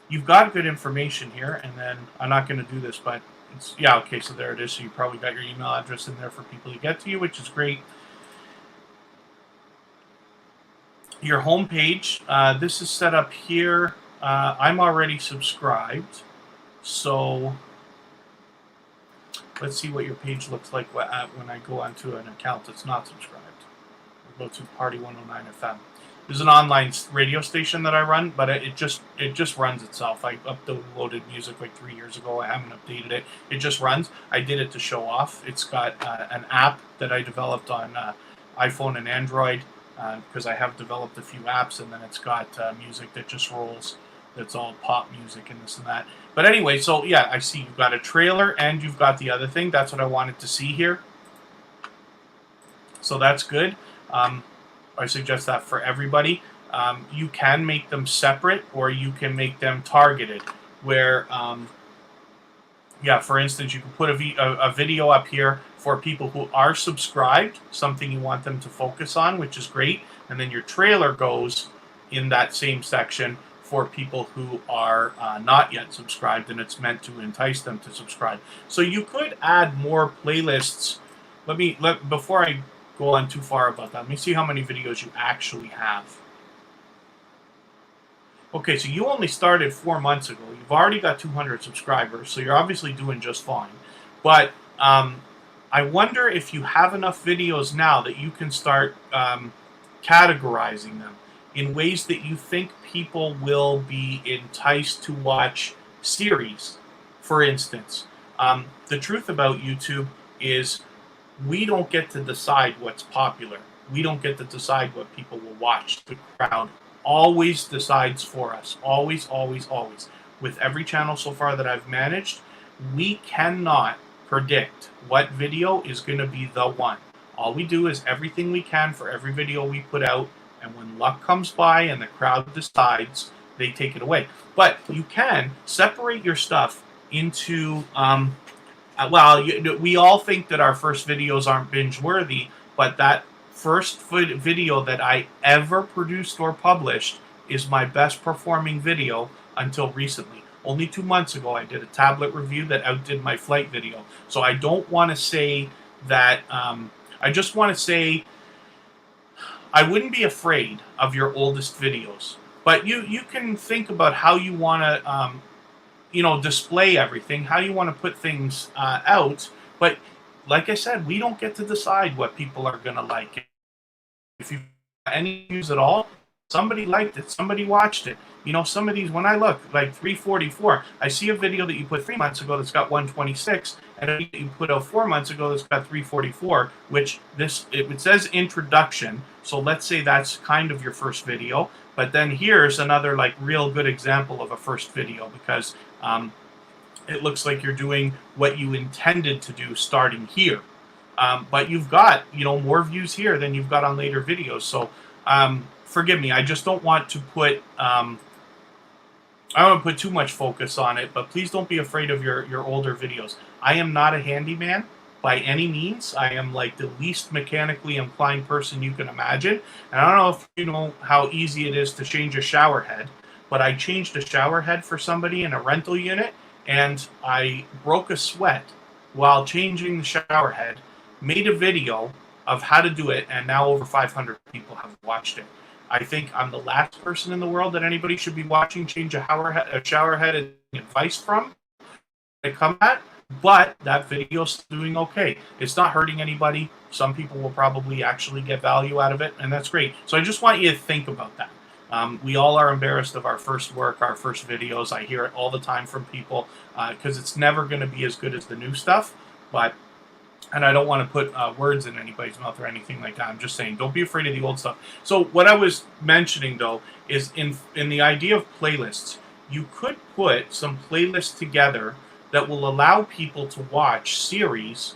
you've got good information here, and then I'm not going to do this, but it's, yeah, okay, so there it is. So you probably got your email address in there for people to get to you, which is great. Your home page, this is set up here. I'm already subscribed, so let's see what your page looks like when I go onto an account that's not subscribed. We'll go to Party 109 FM. There's an online radio station that I run, but it just runs itself. I uploaded music like 3 years ago. I haven't updated it. It just runs. I did it to show off. It's got an app that I developed on iPhone and Android because I have developed a few apps, and then it's got music that just rolls. That's all pop music and this and that. But anyway, so yeah, I see you've got a trailer and you've got the other thing. That's what I wanted to see here. So that's good. I suggest that for everybody. You can make them separate, or you can make them targeted. Where, yeah, for instance, you can put a video up here for people who are subscribed, something you want them to focus on, which is great. And then your trailer goes in that same section for people who are not yet subscribed, and it's meant to entice them to subscribe. So you could add more playlists. Before I go on too far about that, let me see how many videos you actually have. Okay, so you only started 4 months ago. You've already got 200 subscribers, so you're obviously doing just fine. But I wonder if you have enough videos now that you can start categorizing them in ways that you think people will be enticed to watch series, for instance. The truth about YouTube is we don't get to decide what's popular. We don't get to decide what people will watch. The crowd always decides for us. Always, always, always. With every channel so far that I've managed, we cannot predict what video is going to be the one. All we do is everything we can for every video we put out, and when luck comes by and the crowd decides, they take it away. But you can separate your stuff into, we all think that our first videos aren't binge worthy, but that first video that I ever produced or published is my best performing video until recently. Only 2 months ago, I did a tablet review that outdid my flight video. So I don't want to say that, I just want to say I wouldn't be afraid of your oldest videos. But you can think about how you want to, display everything, how you want to put things out. But like I said, we don't get to decide what people are going to like. If you have any views at all, somebody liked it, somebody watched it. Some of these, when I look, like 344, I see a video that you put 3 months ago that's got 126, and a video that you put out 4 months ago that's got 344, which it says introduction, so let's say that's kind of your first video, but then here's another like real good example of a first video, because it looks like you're doing what you intended to do starting here. But you've got, more views here than you've got on later videos, so forgive me, I just don't want to put I don't want to put too much focus on it, but please don't be afraid of your older videos. I am not a handyman by any means. I am like the least mechanically inclined person you can imagine. And I don't know if you know how easy it is to change a shower head, but I changed a shower head for somebody in a rental unit, and I broke a sweat while changing the shower head, made a video of how to do it, and now over 500 people have watched it. I think I'm the last person in the world that anybody should be watching change a shower head and advice from to come at, but that video's doing okay. It's not hurting anybody. Some people will probably actually get value out of it, and that's great. So I just want you to think about that. We all are embarrassed of our first work, our first videos. I hear it all the time from people because it's never going to be as good as the new stuff, and I don't want to put words in anybody's mouth or anything like that. I'm just saying, don't be afraid of the old stuff. So what I was mentioning, though, is in the idea of playlists, you could put some playlists together that will allow people to watch series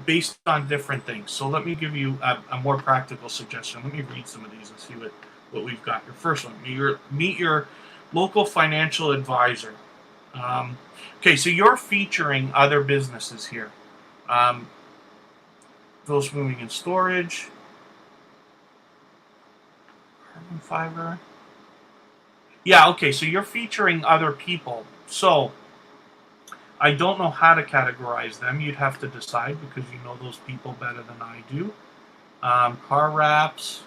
based on different things. So let me give you a more practical suggestion. Let me read some of these and see what we've got. Your first one, meet your local financial advisor. Okay, so you're featuring other businesses here. Those moving in storage, carbon fiber. Yeah, okay, so you're featuring other people. So I don't know how to categorize them. You'd have to decide because you know those people better than I do. Car wraps.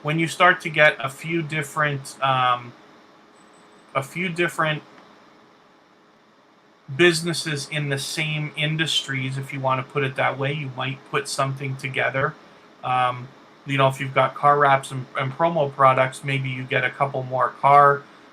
When you start to get a few different businesses in the same industries, if you want to put it that way, you might put something together. If you've got car wraps and promo products, maybe you get a couple more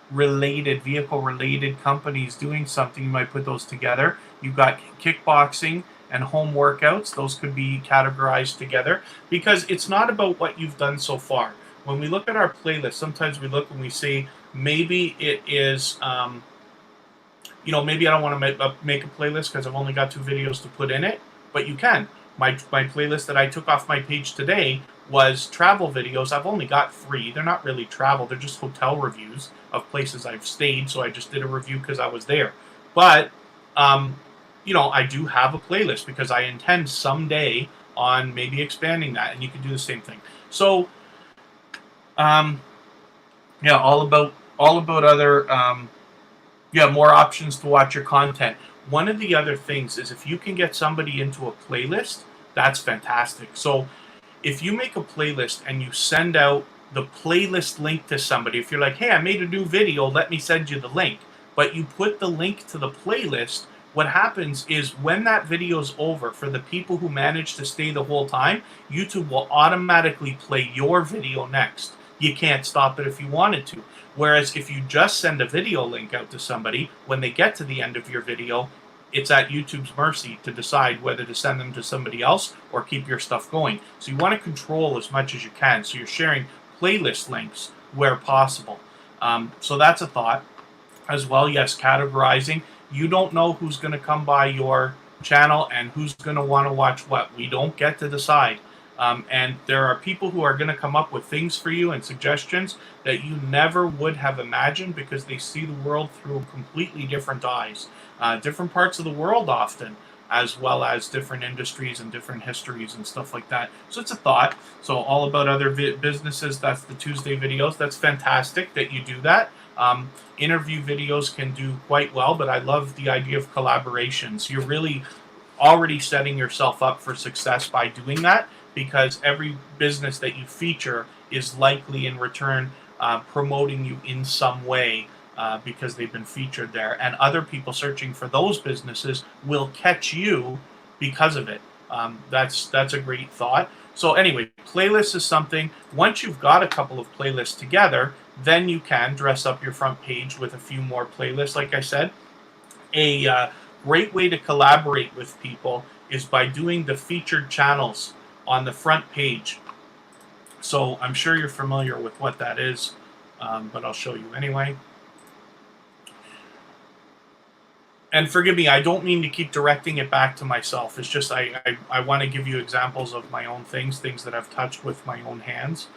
vehicle related companies doing something. You might put those together. You've got kickboxing and home workouts. Those could be categorized together because it's not about what you've done so far. When we look at our playlist, sometimes we look and we say maybe it is maybe I don't want to make a playlist because I've only got 2 videos to put in it, but you can. My playlist that I took off my page today was travel videos. I've only got 3. They're not really travel. They're just hotel reviews of places I've stayed, so I just did a review because I was there. But, I do have a playlist because I intend someday on maybe expanding that, and you can do the same thing. So, all about other... more options to watch your content. One of the other things is if you can get somebody into a playlist, that's fantastic. So if you make a playlist and you send out the playlist link to somebody, if you're like, hey, I made a new video, let me send you the link, but you put the link to the playlist, what happens is when that video's over, for the people who manage to stay the whole time, YouTube will automatically play your video next. You can't stop it if you wanted to. Whereas if you just send a video link out to somebody, when they get to the end of your video, it's at YouTube's mercy to decide whether to send them to somebody else or keep your stuff going. So you want to control as much as you can. So you're sharing playlist links where possible. So that's a thought as well. Yes, categorizing. You don't know who's going to come by your channel and who's going to want to watch what. We don't get to decide. And there are people who are going to come up with things for you and suggestions that you never would have imagined because they see the world through completely different eyes. Different parts of the world often, as well as different industries and different histories and stuff like that. So it's a thought. So all about other businesses, that's the Tuesday videos. That's fantastic that you do that. Interview videos can do quite well, but I love the idea of collaborations. You're really already setting yourself up for success by doing that, because every business that you feature is likely in return promoting you in some way because they've been featured there. And other people searching for those businesses will catch you because of it. That's a great thought. So anyway, playlist is something, once you've got a couple of playlists together, then you can dress up your front page with a few more playlists. Like I said, a great way to collaborate with people is by doing the featured channels on the front page. So I'm sure you're familiar with what that is, but I'll show you anyway. And forgive me, I don't mean to keep directing it back to myself. It's just I want to give you examples of my own things that I've touched with my own hands,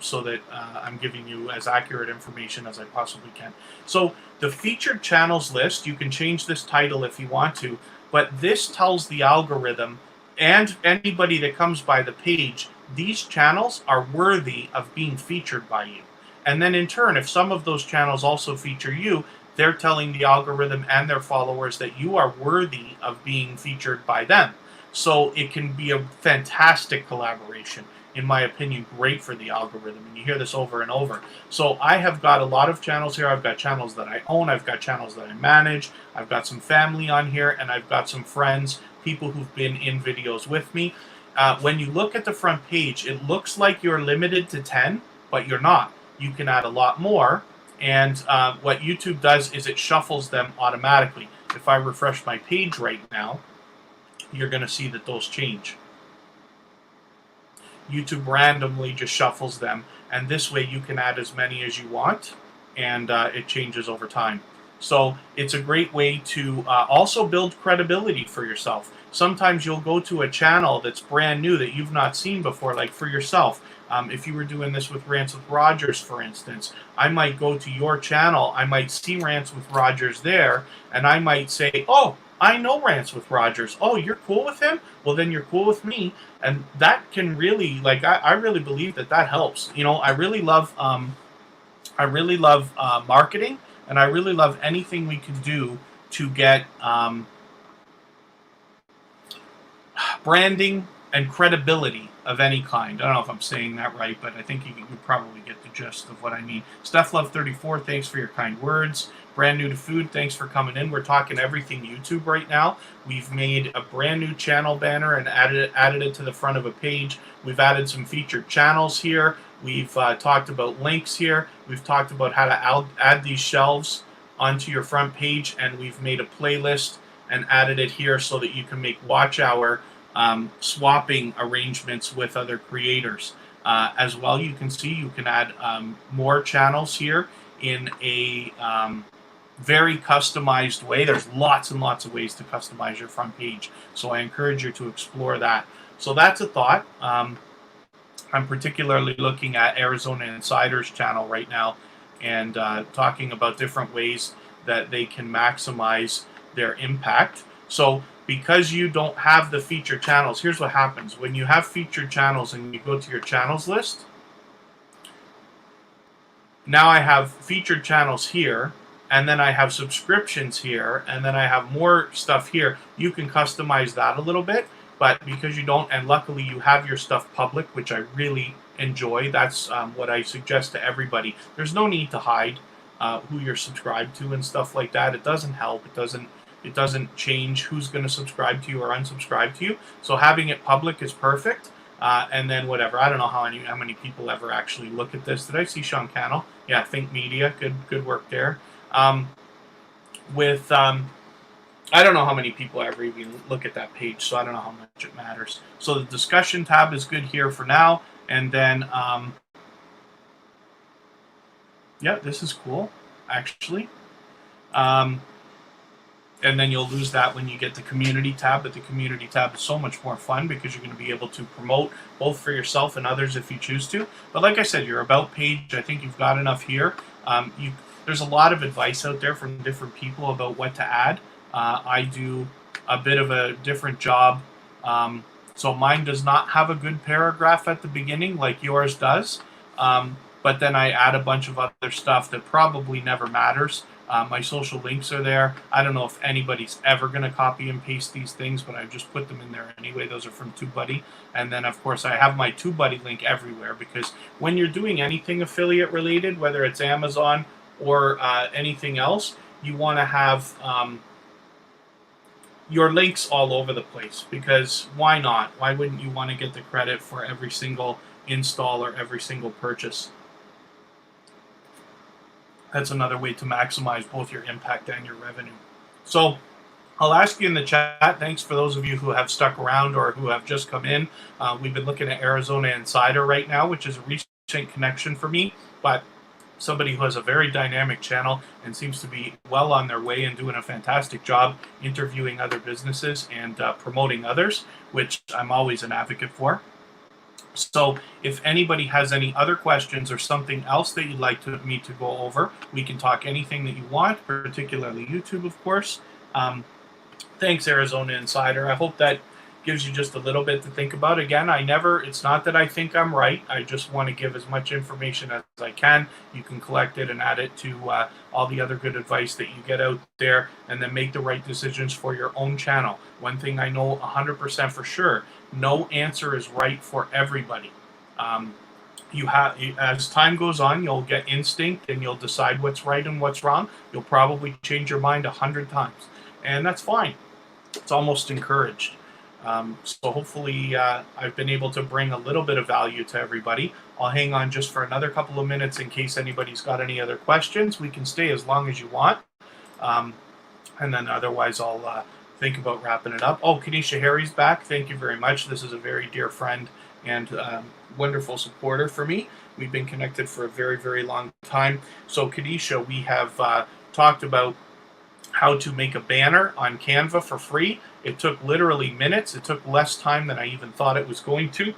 so that I'm giving you as accurate information as I possibly can. So the featured channels list, you can change this title if you want to, but this tells the algorithm and anybody that comes by the page, these channels are worthy of being featured by you. And then in turn, if some of those channels also feature you, they're telling the algorithm and their followers that you are worthy of being featured by them. So it can be a fantastic collaboration. In my opinion, great for the algorithm. And you hear this over and over. So I have got a lot of channels here. I've got channels that I own. I've got channels that I manage. I've got some family on here. And I've got some friends, people who've been in videos with me. When you look at the front page, it looks like you're limited to 10, but you're not. You can add a lot more. And what YouTube does is it shuffles them automatically. If I refresh my page right now, you're going to see that those change. YouTube randomly just shuffles them, and this way you can add as many as you want, and it changes over time. So it's a great way to also build credibility for yourself. Sometimes you'll go to a channel that's brand new that you've not seen before, like for yourself. If you were doing this with Rants with Rogers, for instance, I might go to your channel, I might see Rants with Rogers there, and I might say, oh, I know Rants with Rogers. Oh, you're cool with him? Well, then you're cool with me. And that can really, like, I really believe that helps. You know, I really love marketing, and I really love anything we can do to get branding and credibility of any kind. I don't know if I'm saying that right, but I think you probably get the gist of what I mean. StephLove34, thanks for your kind words. Brand new to food, thanks for coming in. We're talking everything YouTube right now. We've made a brand new channel banner and added it to the front of a page. We've added some featured channels here. We've talked about links here. We've talked about how to add these shelves onto your front page, and we've made a playlist and added it here so that you can make watch hour swapping arrangements with other creators. As well, you can see you can add more channels here in a very customized way. There's lots and lots of ways to customize your front page, so I encourage you to explore that. So that's a thought. I'm particularly looking at Arizona Insider's channel right now and talking about different ways that they can maximize their impact. So because you don't have the featured channels, here's what happens. When you have featured channels and you go to your channels list, now I have featured channels here, and then I have subscriptions here, and then I have more stuff here. You can customize that a little bit, but because you don't, and luckily you have your stuff public, which I really enjoy. That's what I suggest to everybody. There's no need to hide who you're subscribed to and stuff like that. It doesn't help. It doesn't change who's going to subscribe to you or unsubscribe to you. So having it public is perfect. And then whatever. I don't know how many people ever actually look at this. Did I see Sean Cannell? Yeah, Think Media. Good work there. I don't know how many people ever even look at that page, so I don't know how much it matters. So the discussion tab is good here for now. And then, yeah, this is cool, actually. and then you'll lose that when you get the community tab. But the community tab is so much more fun because you're going to be able to promote both for yourself and others if you choose to. But like I said, your about page, I think you've got enough here. There's a lot of advice out there from different people about what to add. I do a bit of a different job. So mine does not have a good paragraph at the beginning like yours does. But then I add a bunch of other stuff that probably never matters. My social links are there. I don't know if anybody's ever going to copy and paste these things, but I've just put them in there anyway. Those are from TubeBuddy. And then, of course, I have my TubeBuddy link everywhere, because when you're doing anything affiliate related, whether it's Amazon or anything else, you want to have your links all over the place, because why not? Why wouldn't you want to get the credit for every single install or every single purchase? That's another way to maximize both your impact and your revenue. So I'll ask you in the chat. Thanks for those of you who have stuck around or who have just come in. We've been looking at Arizona Insider right now, which is a recent connection for me, but somebody who has a very dynamic channel and seems to be well on their way and doing a fantastic job interviewing other businesses and promoting others, which I'm always an advocate for. So if anybody has any other questions or something else that you'd like me to go over, we can talk anything that you want, particularly YouTube, of course. Thanks, Arizona Insider. I hope that gives you just a little bit to think about. Again, it's not that I think I'm right. I just want to give as much information as I can. You can collect it and add it to all the other good advice that you get out there, and then make the right decisions for your own channel. One thing I know 100% for sure, no answer is right for everybody. As time goes on, you'll get instinct and you'll decide what's right and what's wrong. You'll probably change your mind 100 times, and that's fine. It's almost encouraged. So hopefully I've been able to bring a little bit of value to everybody. I'll hang on just for another couple of minutes in case anybody's got any other questions. We can stay as long as you want. And then otherwise I'll think about wrapping it up. Oh, Kanisha Harry's back. Thank you very much. This is a very dear friend and wonderful supporter for me. We've been connected for a very, very long time. So Kanisha, we have talked about how to make a banner on Canva for free. It took literally minutes. It took less time than I even thought it was going to.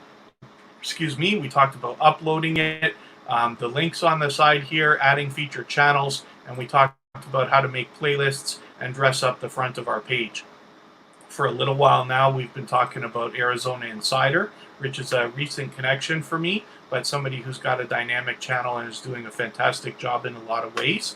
Excuse me. We talked about uploading it, the links on the side here, adding featured channels, and we talked about how to make playlists and dress up the front of our page. For a little while now, we've been talking about Arizona Insider, which is a recent connection for me, but somebody who's got a dynamic channel and is doing a fantastic job in a lot of ways.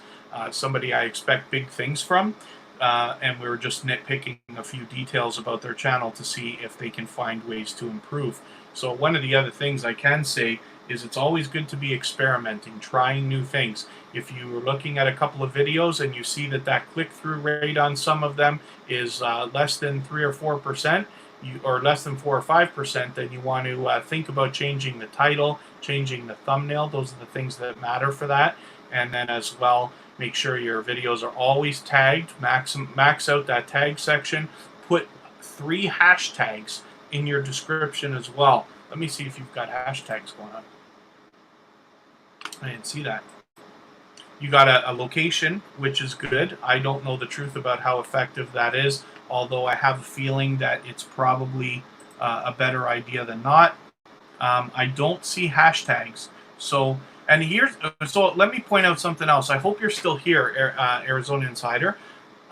Somebody I expect big things from, and we were just nitpicking a few details about their channel to see if they can find ways to improve. So one of the other things I can say is it's always good to be experimenting, trying new things. If you're looking at a couple of videos and you see that click-through rate on some of them is less than 3 or 4%, or less than 4 or 5%, then you want to think about changing the title, changing the thumbnail. Those are the things that matter for that. And then as well, make sure your videos are always tagged. Max out that tag section. Put 3 hashtags in your description as well. Let me see if you've got hashtags going on. I didn't see that. You got a location, which is good. I don't know the truth about how effective that is, although I have a feeling that it's probably a better idea than not. I don't see hashtags. So let me point out something else. I hope you're still here, Arizona Insider.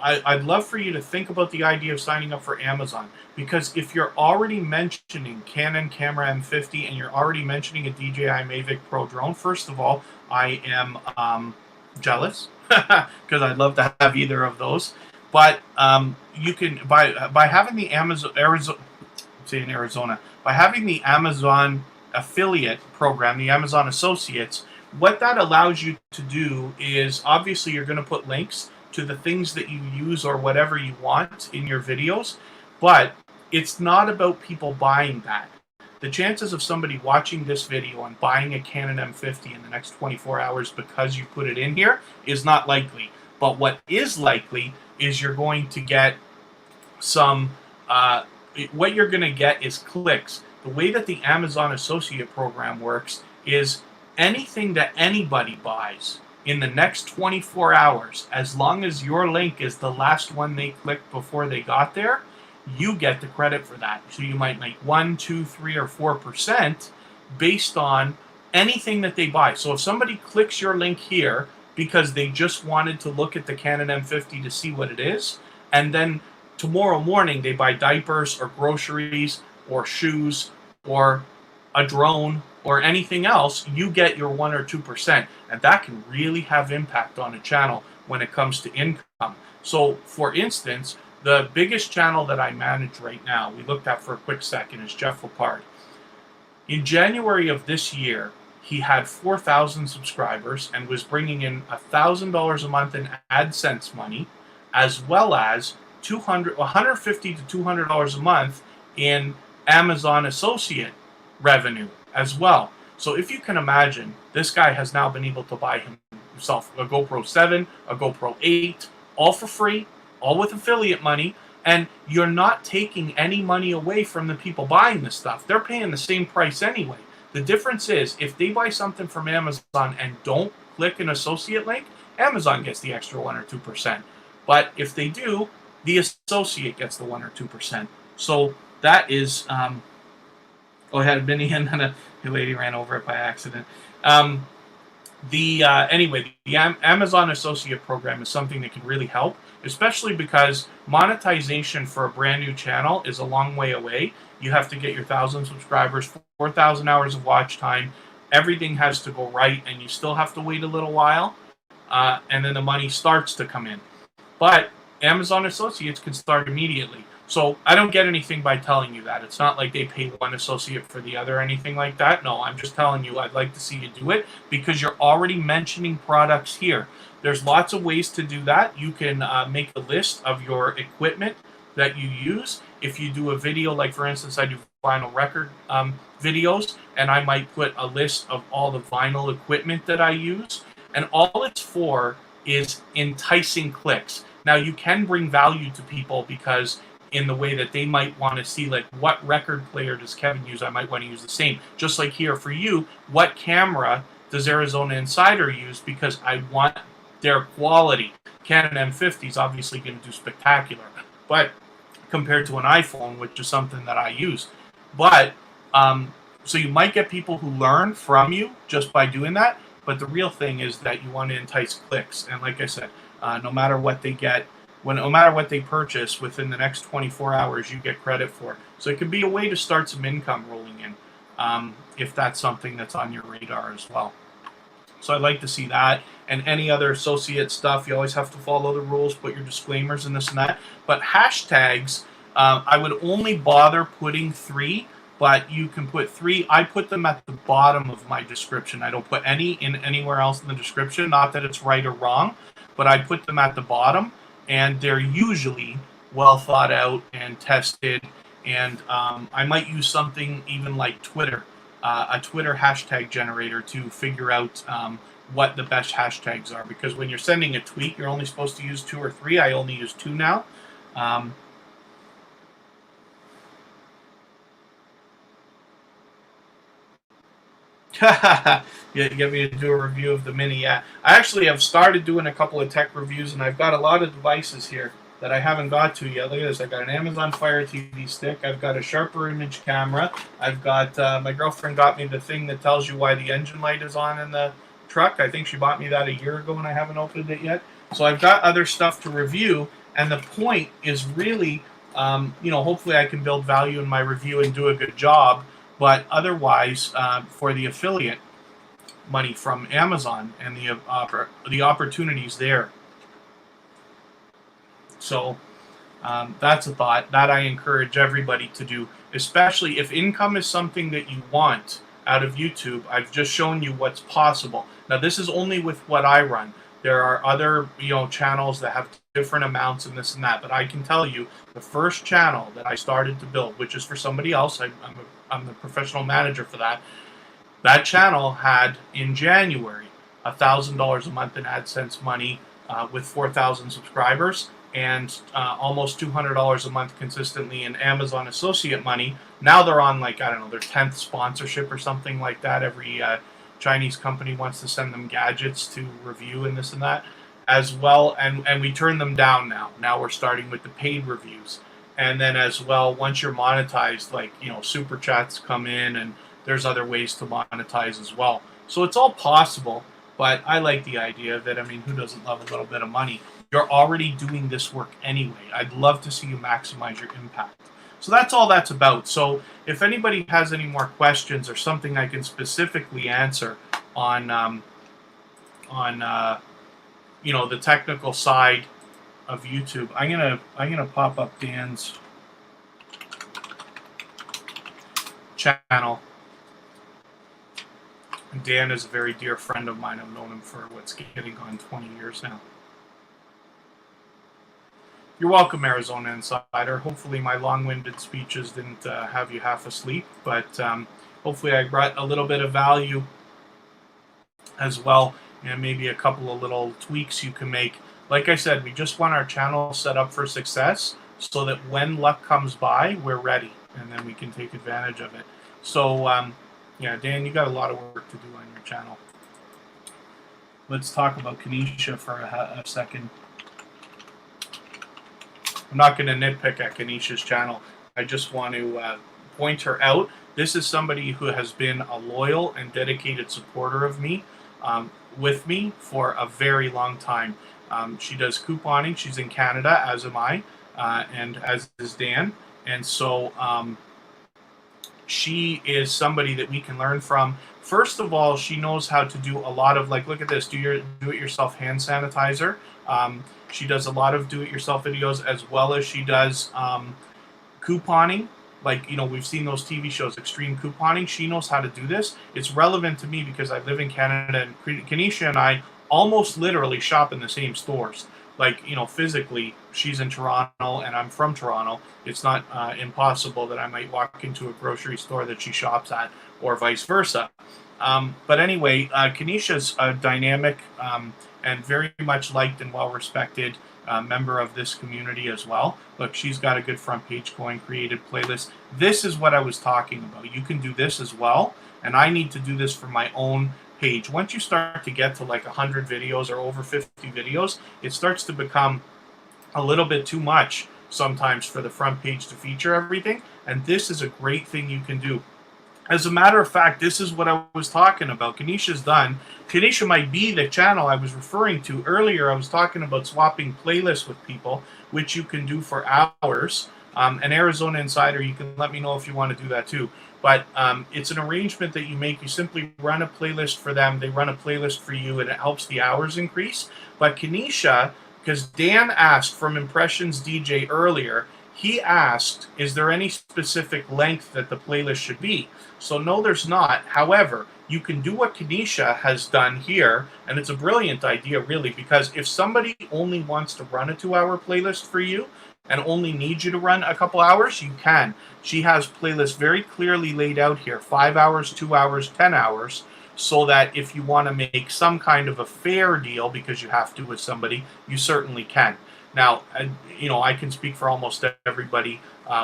I'd love for you to think about the idea of signing up for Amazon, because if you're already mentioning Canon Camera M50 and you're already mentioning a DJI Mavic Pro drone, first of all, I am jealous because I'd love to have either of those. But you can by having the Amazon affiliate program, the Amazon Associates, what that allows you to do is, obviously you're going to put links to the things that you use or whatever you want in your videos, but it's not about people buying that. The chances of somebody watching this video and buying a Canon M50 in the next 24 hours because you put it in here is not likely. But what is likely is you're going to get some, what you're going to get is clicks. The way that the Amazon Associate program works is anything that anybody buys in the next 24 hours, as long as your link is the last one they clicked before they got there, you get the credit for that. So you might make 1, 2, 3, or 4% based on anything that they buy. So if somebody clicks your link here because they just wanted to look at the Canon M50 to see what it is, and then tomorrow morning they buy diapers or groceries or shoes or a drone or anything else, you get your 1 or 2%. And that can really have impact on a channel when it comes to income. So for instance, the biggest channel that I manage right now, we looked at for a quick second, is Jeff Lepard. In January of this year, he had 4,000 subscribers and was bringing in $1,000 a month in AdSense money, as well as $150 to $200 a month in Amazon associate revenue as well. So if you can imagine, this guy has now been able to buy himself a GoPro 7, a GoPro 8, all for free, all with affiliate money, and you're not taking any money away from the people buying this stuff. They're paying the same price anyway. The difference is, if they buy something from Amazon and don't click an associate link, Amazon gets the extra 1 or 2%. But if they do, the associate gets the 1 or 2%. So that is, oh, I had a mini and then a lady ran over it by accident. Anyway, the Amazon Associate Program is something that can really help, especially because monetization for a brand new channel is a long way away. You have to get your 1,000 subscribers, 4,000 hours of watch time. Everything has to go right, and you still have to wait a little while, and then the money starts to come in. But Amazon Associates can start immediately. So I don't get anything by telling you that. It's not like they pay one associate for the other or anything like that. No, I'm just telling you I'd like to see you do it because you're already mentioning products here. There's lots of ways to do that. You can make a list of your equipment that you use. If you do a video, like for instance, I do vinyl record videos, and I might put a list of all the vinyl equipment that I use. And all it's for is enticing clicks. Now, you can bring value to people because in the way that they might want to see, like, what record player does Kevin use? I might want to use the same. Just like here for you, what camera does Arizona Insider use? Because I want their quality. Canon M50 is obviously going to do spectacular, but compared to an iPhone, which is something that I use. But, so you might get people who learn from you just by doing that, but the real thing is that you want to entice clicks. And like I said, no matter what they get, no matter what they purchase, within the next 24 hours, you get credit for it. So it could be a way to start some income rolling in, if that's something that's on your radar as well. So I'd like to see that. And any other associate stuff, you always have to follow the rules, put your disclaimers and this and that. But hashtags, I would only bother putting 3, but you can put 3. I put them at the bottom of my description. I don't put any in anywhere else in the description. Not that it's right or wrong, but I put them at the bottom. And they're usually well thought out and tested. And I might use something even like Twitter, a Twitter hashtag generator to figure out what the best hashtags are. Because when you're sending a tweet, you're only supposed to use 2 or 3. I only use 2 now. You get me to do a review of the Mini. Yeah, I actually have started doing a couple of tech reviews, and I've got a lot of devices here that I haven't got to yet. Look at this. I've got an Amazon Fire TV stick. I've got a sharper image camera. I've got, my girlfriend got me the thing that tells you why the engine light is on in the truck. I think she bought me that a year ago, and I haven't opened it yet. So I've got other stuff to review, and the point is really, hopefully I can build value in my review and do a good job. But otherwise, for the affiliate money from Amazon and the opportunities there. So that's a thought that I encourage everybody to do, especially if income is something that you want out of YouTube. I've just shown you what's possible. Now, this is only with what I run. There are other channels that have different amounts and this and that, but I can tell you the first channel that I started to build, which is for somebody else, I'm the professional manager for that. That channel had in January $1,000 a month in AdSense money with 4,000 subscribers, and almost $200 a month consistently in Amazon associate money. Now they're on, like, I don't know, their 10th sponsorship or something like that every Chinese company wants to send them gadgets to review and this and that as well, and we turn them down now. Now we're starting with the paid reviews, and then as well, once you're monetized, like super chats come in, and there's other ways to monetize as well. So it's all possible, but I like the idea that, I mean, who doesn't love a little bit of money? You're already doing this work anyway. I'd love to see you maximize your impact. So that's all that's about. So if anybody has any more questions or something I can specifically answer on the technical side of YouTube, I'm gonna pop up Dan's channel. Dan is a very dear friend of mine. I've known him for what's getting on 20 years now. You're welcome, Arizona Insider. Hopefully my long-winded speeches didn't have you half asleep, but hopefully I brought a little bit of value as well, and maybe a couple of little tweaks you can make. Like I said, we just want our channel set up for success so that when luck comes by, we're ready, and then we can take advantage of it. So, yeah, Dan, you got a lot of work to do on your channel. Let's talk about Kanisha for a second. I'm not going to nitpick at Kanisha's channel. I just want to point her out. This is somebody who has been a loyal and dedicated supporter of me, with me for a very long time. She does couponing. She's in Canada, as am I, and as is Dan. And so she is somebody that we can learn from. First of all, she knows how to do a lot of, like, look at this, do-it-yourself hand sanitizer. She does a lot of do-it-yourself videos, as well as she does couponing. Like, we've seen those TV shows, extreme couponing. She knows how to do this. It's relevant to me because I live in Canada, and Kanisha and I almost literally shop in the same stores. Like, physically, she's in Toronto and I'm from Toronto. It's not impossible that I might walk into a grocery store that she shops at, or vice versa. But anyway, Kanisha's a dynamic and very much liked and well-respected member of this community as well. Look, she's got a good front page going, created playlists. This is what I was talking about. You can do this as well, and I need to do this for my own page. Once you start to get to like 100 videos or over 50 videos, it starts to become a little bit too much sometimes for the front page to feature everything, and this is a great thing you can do. As a matter of fact, this is what I was talking about. Kanisha's done. Kanisha might be the channel I was referring to earlier. I was talking about swapping playlists with people, which you can do for hours. And Arizona Insider, you can let me know if you want to do that too. But it's an arrangement that you make. You simply run a playlist for them. They run a playlist for you, and it helps the hours increase. But Kanisha, because Dan asked from Impressions DJ earlier, he asked, is there any specific length that the playlist should be? So no, there's not. However, you can do what Kanisha has done here, and it's a brilliant idea, really, because if somebody only wants to run a 2-hour playlist for you and only needs you to run a couple hours, you can. She has playlists very clearly laid out here, 5 hours, 2 hours, 10 hours, so that if you want to make some kind of a fair deal, because you have to with somebody, you certainly can. Now, I can speak for almost everybody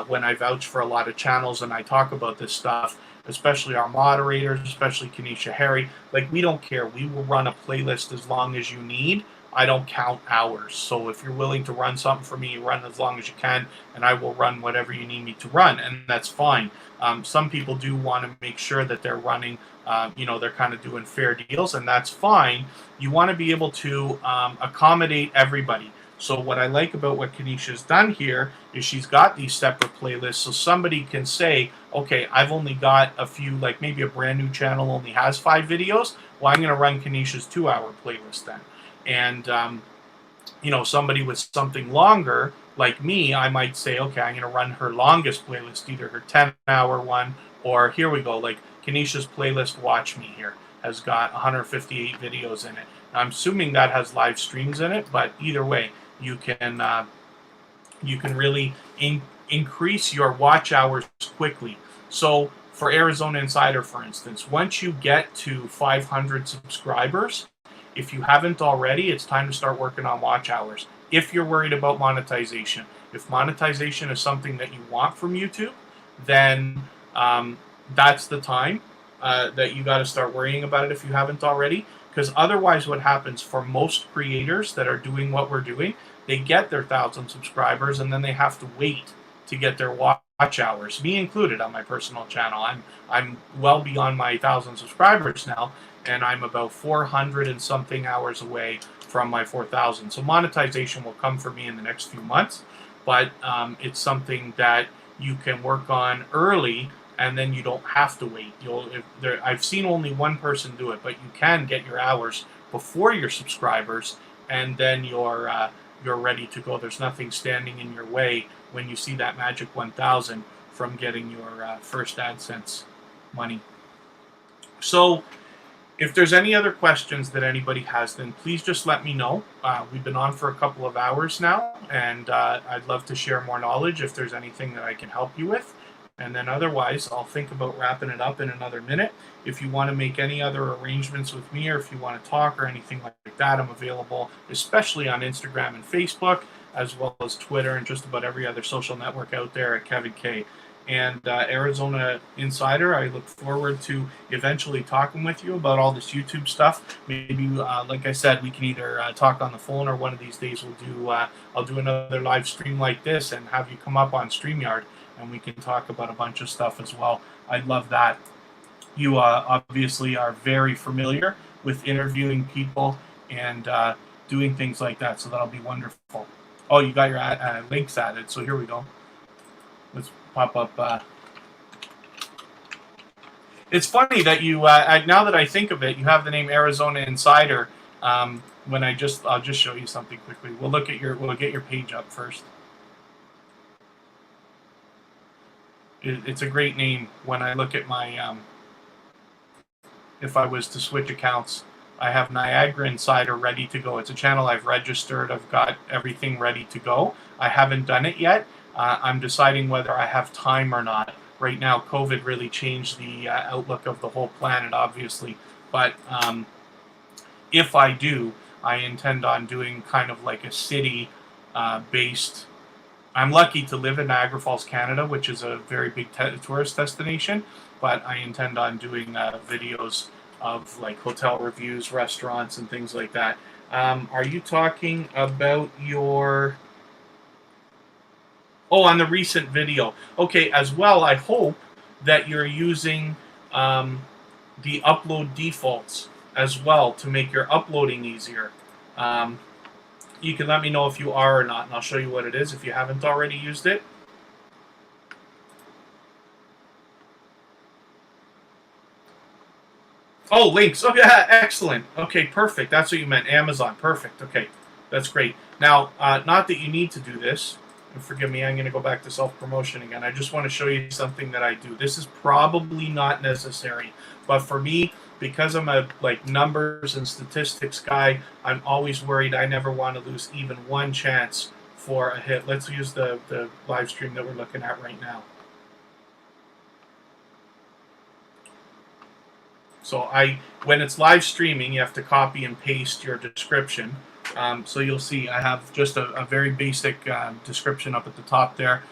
when I vouch for a lot of channels and I talk about this stuff, especially our moderators, especially Kanisha, Harry. Like, we don't care. We will run a playlist as long as you need. I don't count hours. So if you're willing to run something for me, you run as long as you can, and I will run whatever you need me to run, and that's fine. Some people do want to make sure that they're running, they're kind of doing fair deals, and that's fine. You want to be able to accommodate everybody. So what I like about what Kanisha's done here is she's got these separate playlists, so somebody can say, okay, I've only got a few, like maybe a brand new channel only has 5 videos. Well, I'm going to run Kanisha's 2-hour playlist then. And, somebody with something longer, like me, I might say, okay, I'm going to run her longest playlist, either her 10-hour one, or here we go, like Kanisha's playlist, Watch Me here, has got 158 videos in it. I'm assuming that has live streams in it, but either way, you can really increase your watch hours quickly. So for Arizona Insider, for instance, once you get to 500 subscribers, if you haven't already, it's time to start working on watch hours. If you're worried about monetization, if monetization is something that you want from YouTube, then that's the time. that you got to start worrying about it if you haven't already. Because otherwise, what happens for most creators that are doing what we're doing, they get their 1,000 subscribers and then they have to wait to get their watch hours, me included, on my personal channel. I'm well beyond my 1,000 subscribers now, and I'm about 400 and something hours away from my 4,000. So monetization will come for me in the next few months, but it's something that you can work on early, and then you don't have to wait. I've seen only one person do it, but you can get your hours before your subscribers, and then you're ready to go. There's nothing standing in your way when you see that magic 1,000 from getting your first AdSense money. So if there's any other questions that anybody has, then please just let me know. We've been on for a couple of hours now, and I'd love to share more knowledge if there's anything that I can help you with. And then otherwise, I'll think about wrapping it up in another minute. If you want to make any other arrangements with me, or if you want to talk or anything like that, I'm available, especially on Instagram and Facebook, as well as Twitter and just about every other social network out there at Kevin Kaye. And Arizona Insider, I look forward to eventually talking with you about all this YouTube stuff. Maybe, like I said, we can either talk on the phone, or one of these days I'll do another live stream like this and have you come up on StreamYard, and we can talk about a bunch of stuff as well. I'd love that. You obviously are very familiar with interviewing people and doing things like that, so that'll be wonderful. Oh, you got your links added, so here we go. Let's pop up. It's funny that you, now that I think of it, you have the name Arizona Insider. When I'll just show you something quickly. We'll get your page up first. It's a great name. When I look at my, if I was to switch accounts, I have Niagara Insider ready to go. It's a channel I've registered. I've got everything ready to go. I haven't done it yet. I'm deciding whether I have time or not. Right now, COVID really changed the outlook of the whole planet, obviously. But if I do, I intend on doing kind of like a city-based. I'm lucky to live in Niagara Falls, Canada, which is a very big tourist destination. But I intend on doing videos of like hotel reviews, restaurants, and things like that. Are you talking about your... Oh, on the recent video. Okay, as well, I hope that you're using the upload defaults as well to make your uploading easier. You can let me know if you are or not, and I'll show you what it is if you haven't already used it. Oh, links. Okay, excellent. Okay, perfect. That's what you meant. Amazon. Perfect. Okay, that's great. Now, not that you need to do this. And forgive me, I'm going to go back to self-promotion again. I just want to show you something that I do. This is probably not necessary, but for me, because I'm a numbers and statistics guy, I'm always worried I never want to lose even one chance for a hit. Let's use the live stream that we're looking at right now. So when it's live streaming, you have to copy and paste your description. So you'll see I have just a very basic description up at the top there.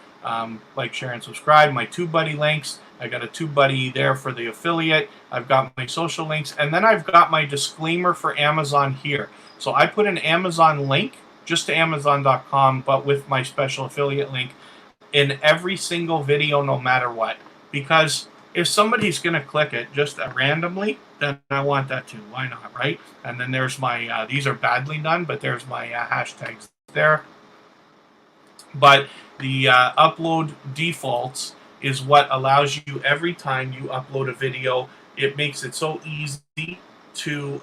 Like, share, and subscribe. My TubeBuddy links. I got a TubeBuddy there for the affiliate. I've got my social links. And then I've got my disclaimer for Amazon here. So I put an Amazon link just to Amazon.com, but with my special affiliate link in every single video, no matter what. Because if somebody's going to click it just randomly, then I want that too. Why not, right? And then there's my, these are badly done, but there's my hashtags there. But the upload defaults is what allows you, every time you upload a video, it makes it so easy to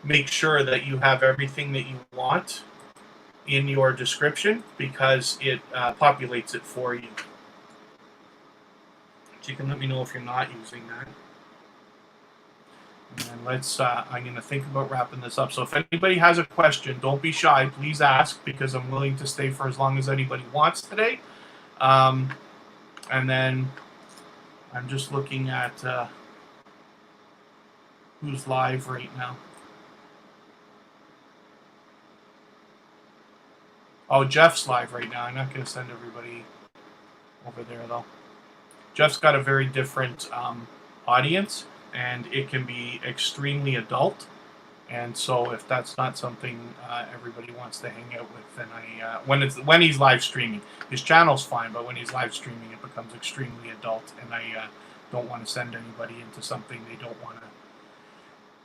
make sure that you have everything that you want in your description, because it populates it for you. So you can let me know if you're not using that. And let's, I'm going to think about wrapping this up. So if anybody has a question, don't be shy. Please ask, because I'm willing to stay for as long as anybody wants today. And then I'm just looking at who's live right now. Oh, Jeff's live right now. I'm not going to send everybody over there, though. Jeff's got a very different audience. and it can be extremely adult. And so, if that's not something everybody wants to hang out with, then when he's live streaming, his channel's fine, but when he's live streaming, it becomes extremely adult, and I don't want to send anybody into something they don't want to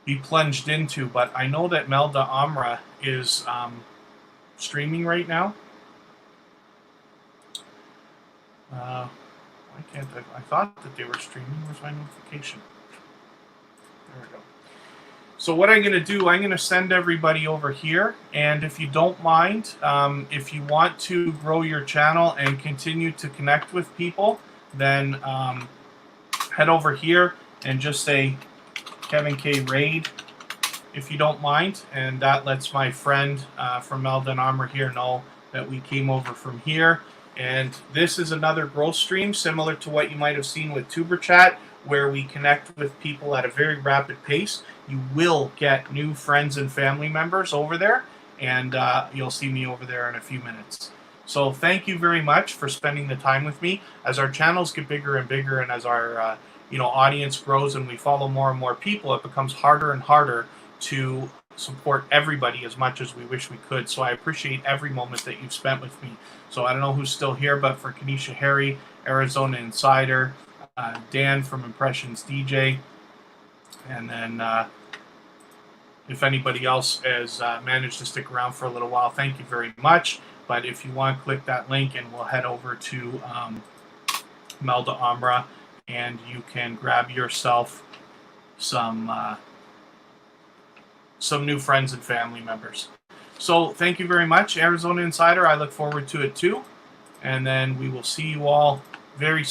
be plunged into. But I know that Melda Amra is streaming right now. Why can't I thought that they were streaming. Where's my notification? There we go. So what I'm going to do, I'm going to send everybody over here. And if you don't mind, if you want to grow your channel and continue to connect with people, then head over here and just say Kevin K Raid, if you don't mind. And that lets my friend from Melda Armor here know that we came over from here. And this is another growth stream similar to what you might have seen with Tuber Chat, where we connect with people at a very rapid pace. You will get new friends and family members over there, and you'll see me over there in a few minutes. So thank you very much for spending the time with me. As our channels get bigger and bigger, and as our audience grows and we follow more and more people, it becomes harder and harder to support everybody as much as we wish we could. So I appreciate every moment that you've spent with me. So I don't know who's still here, but for Kanisha Harry, Arizona Insider, Dan from Impressions DJ, and then if anybody else has managed to stick around for a little while, thank you very much. But if you want, click that link and we'll head over to Melda Amra, and you can grab yourself some new friends and family members. So thank you very much, Arizona Insider. I look forward to it too. And then we will see you all very soon.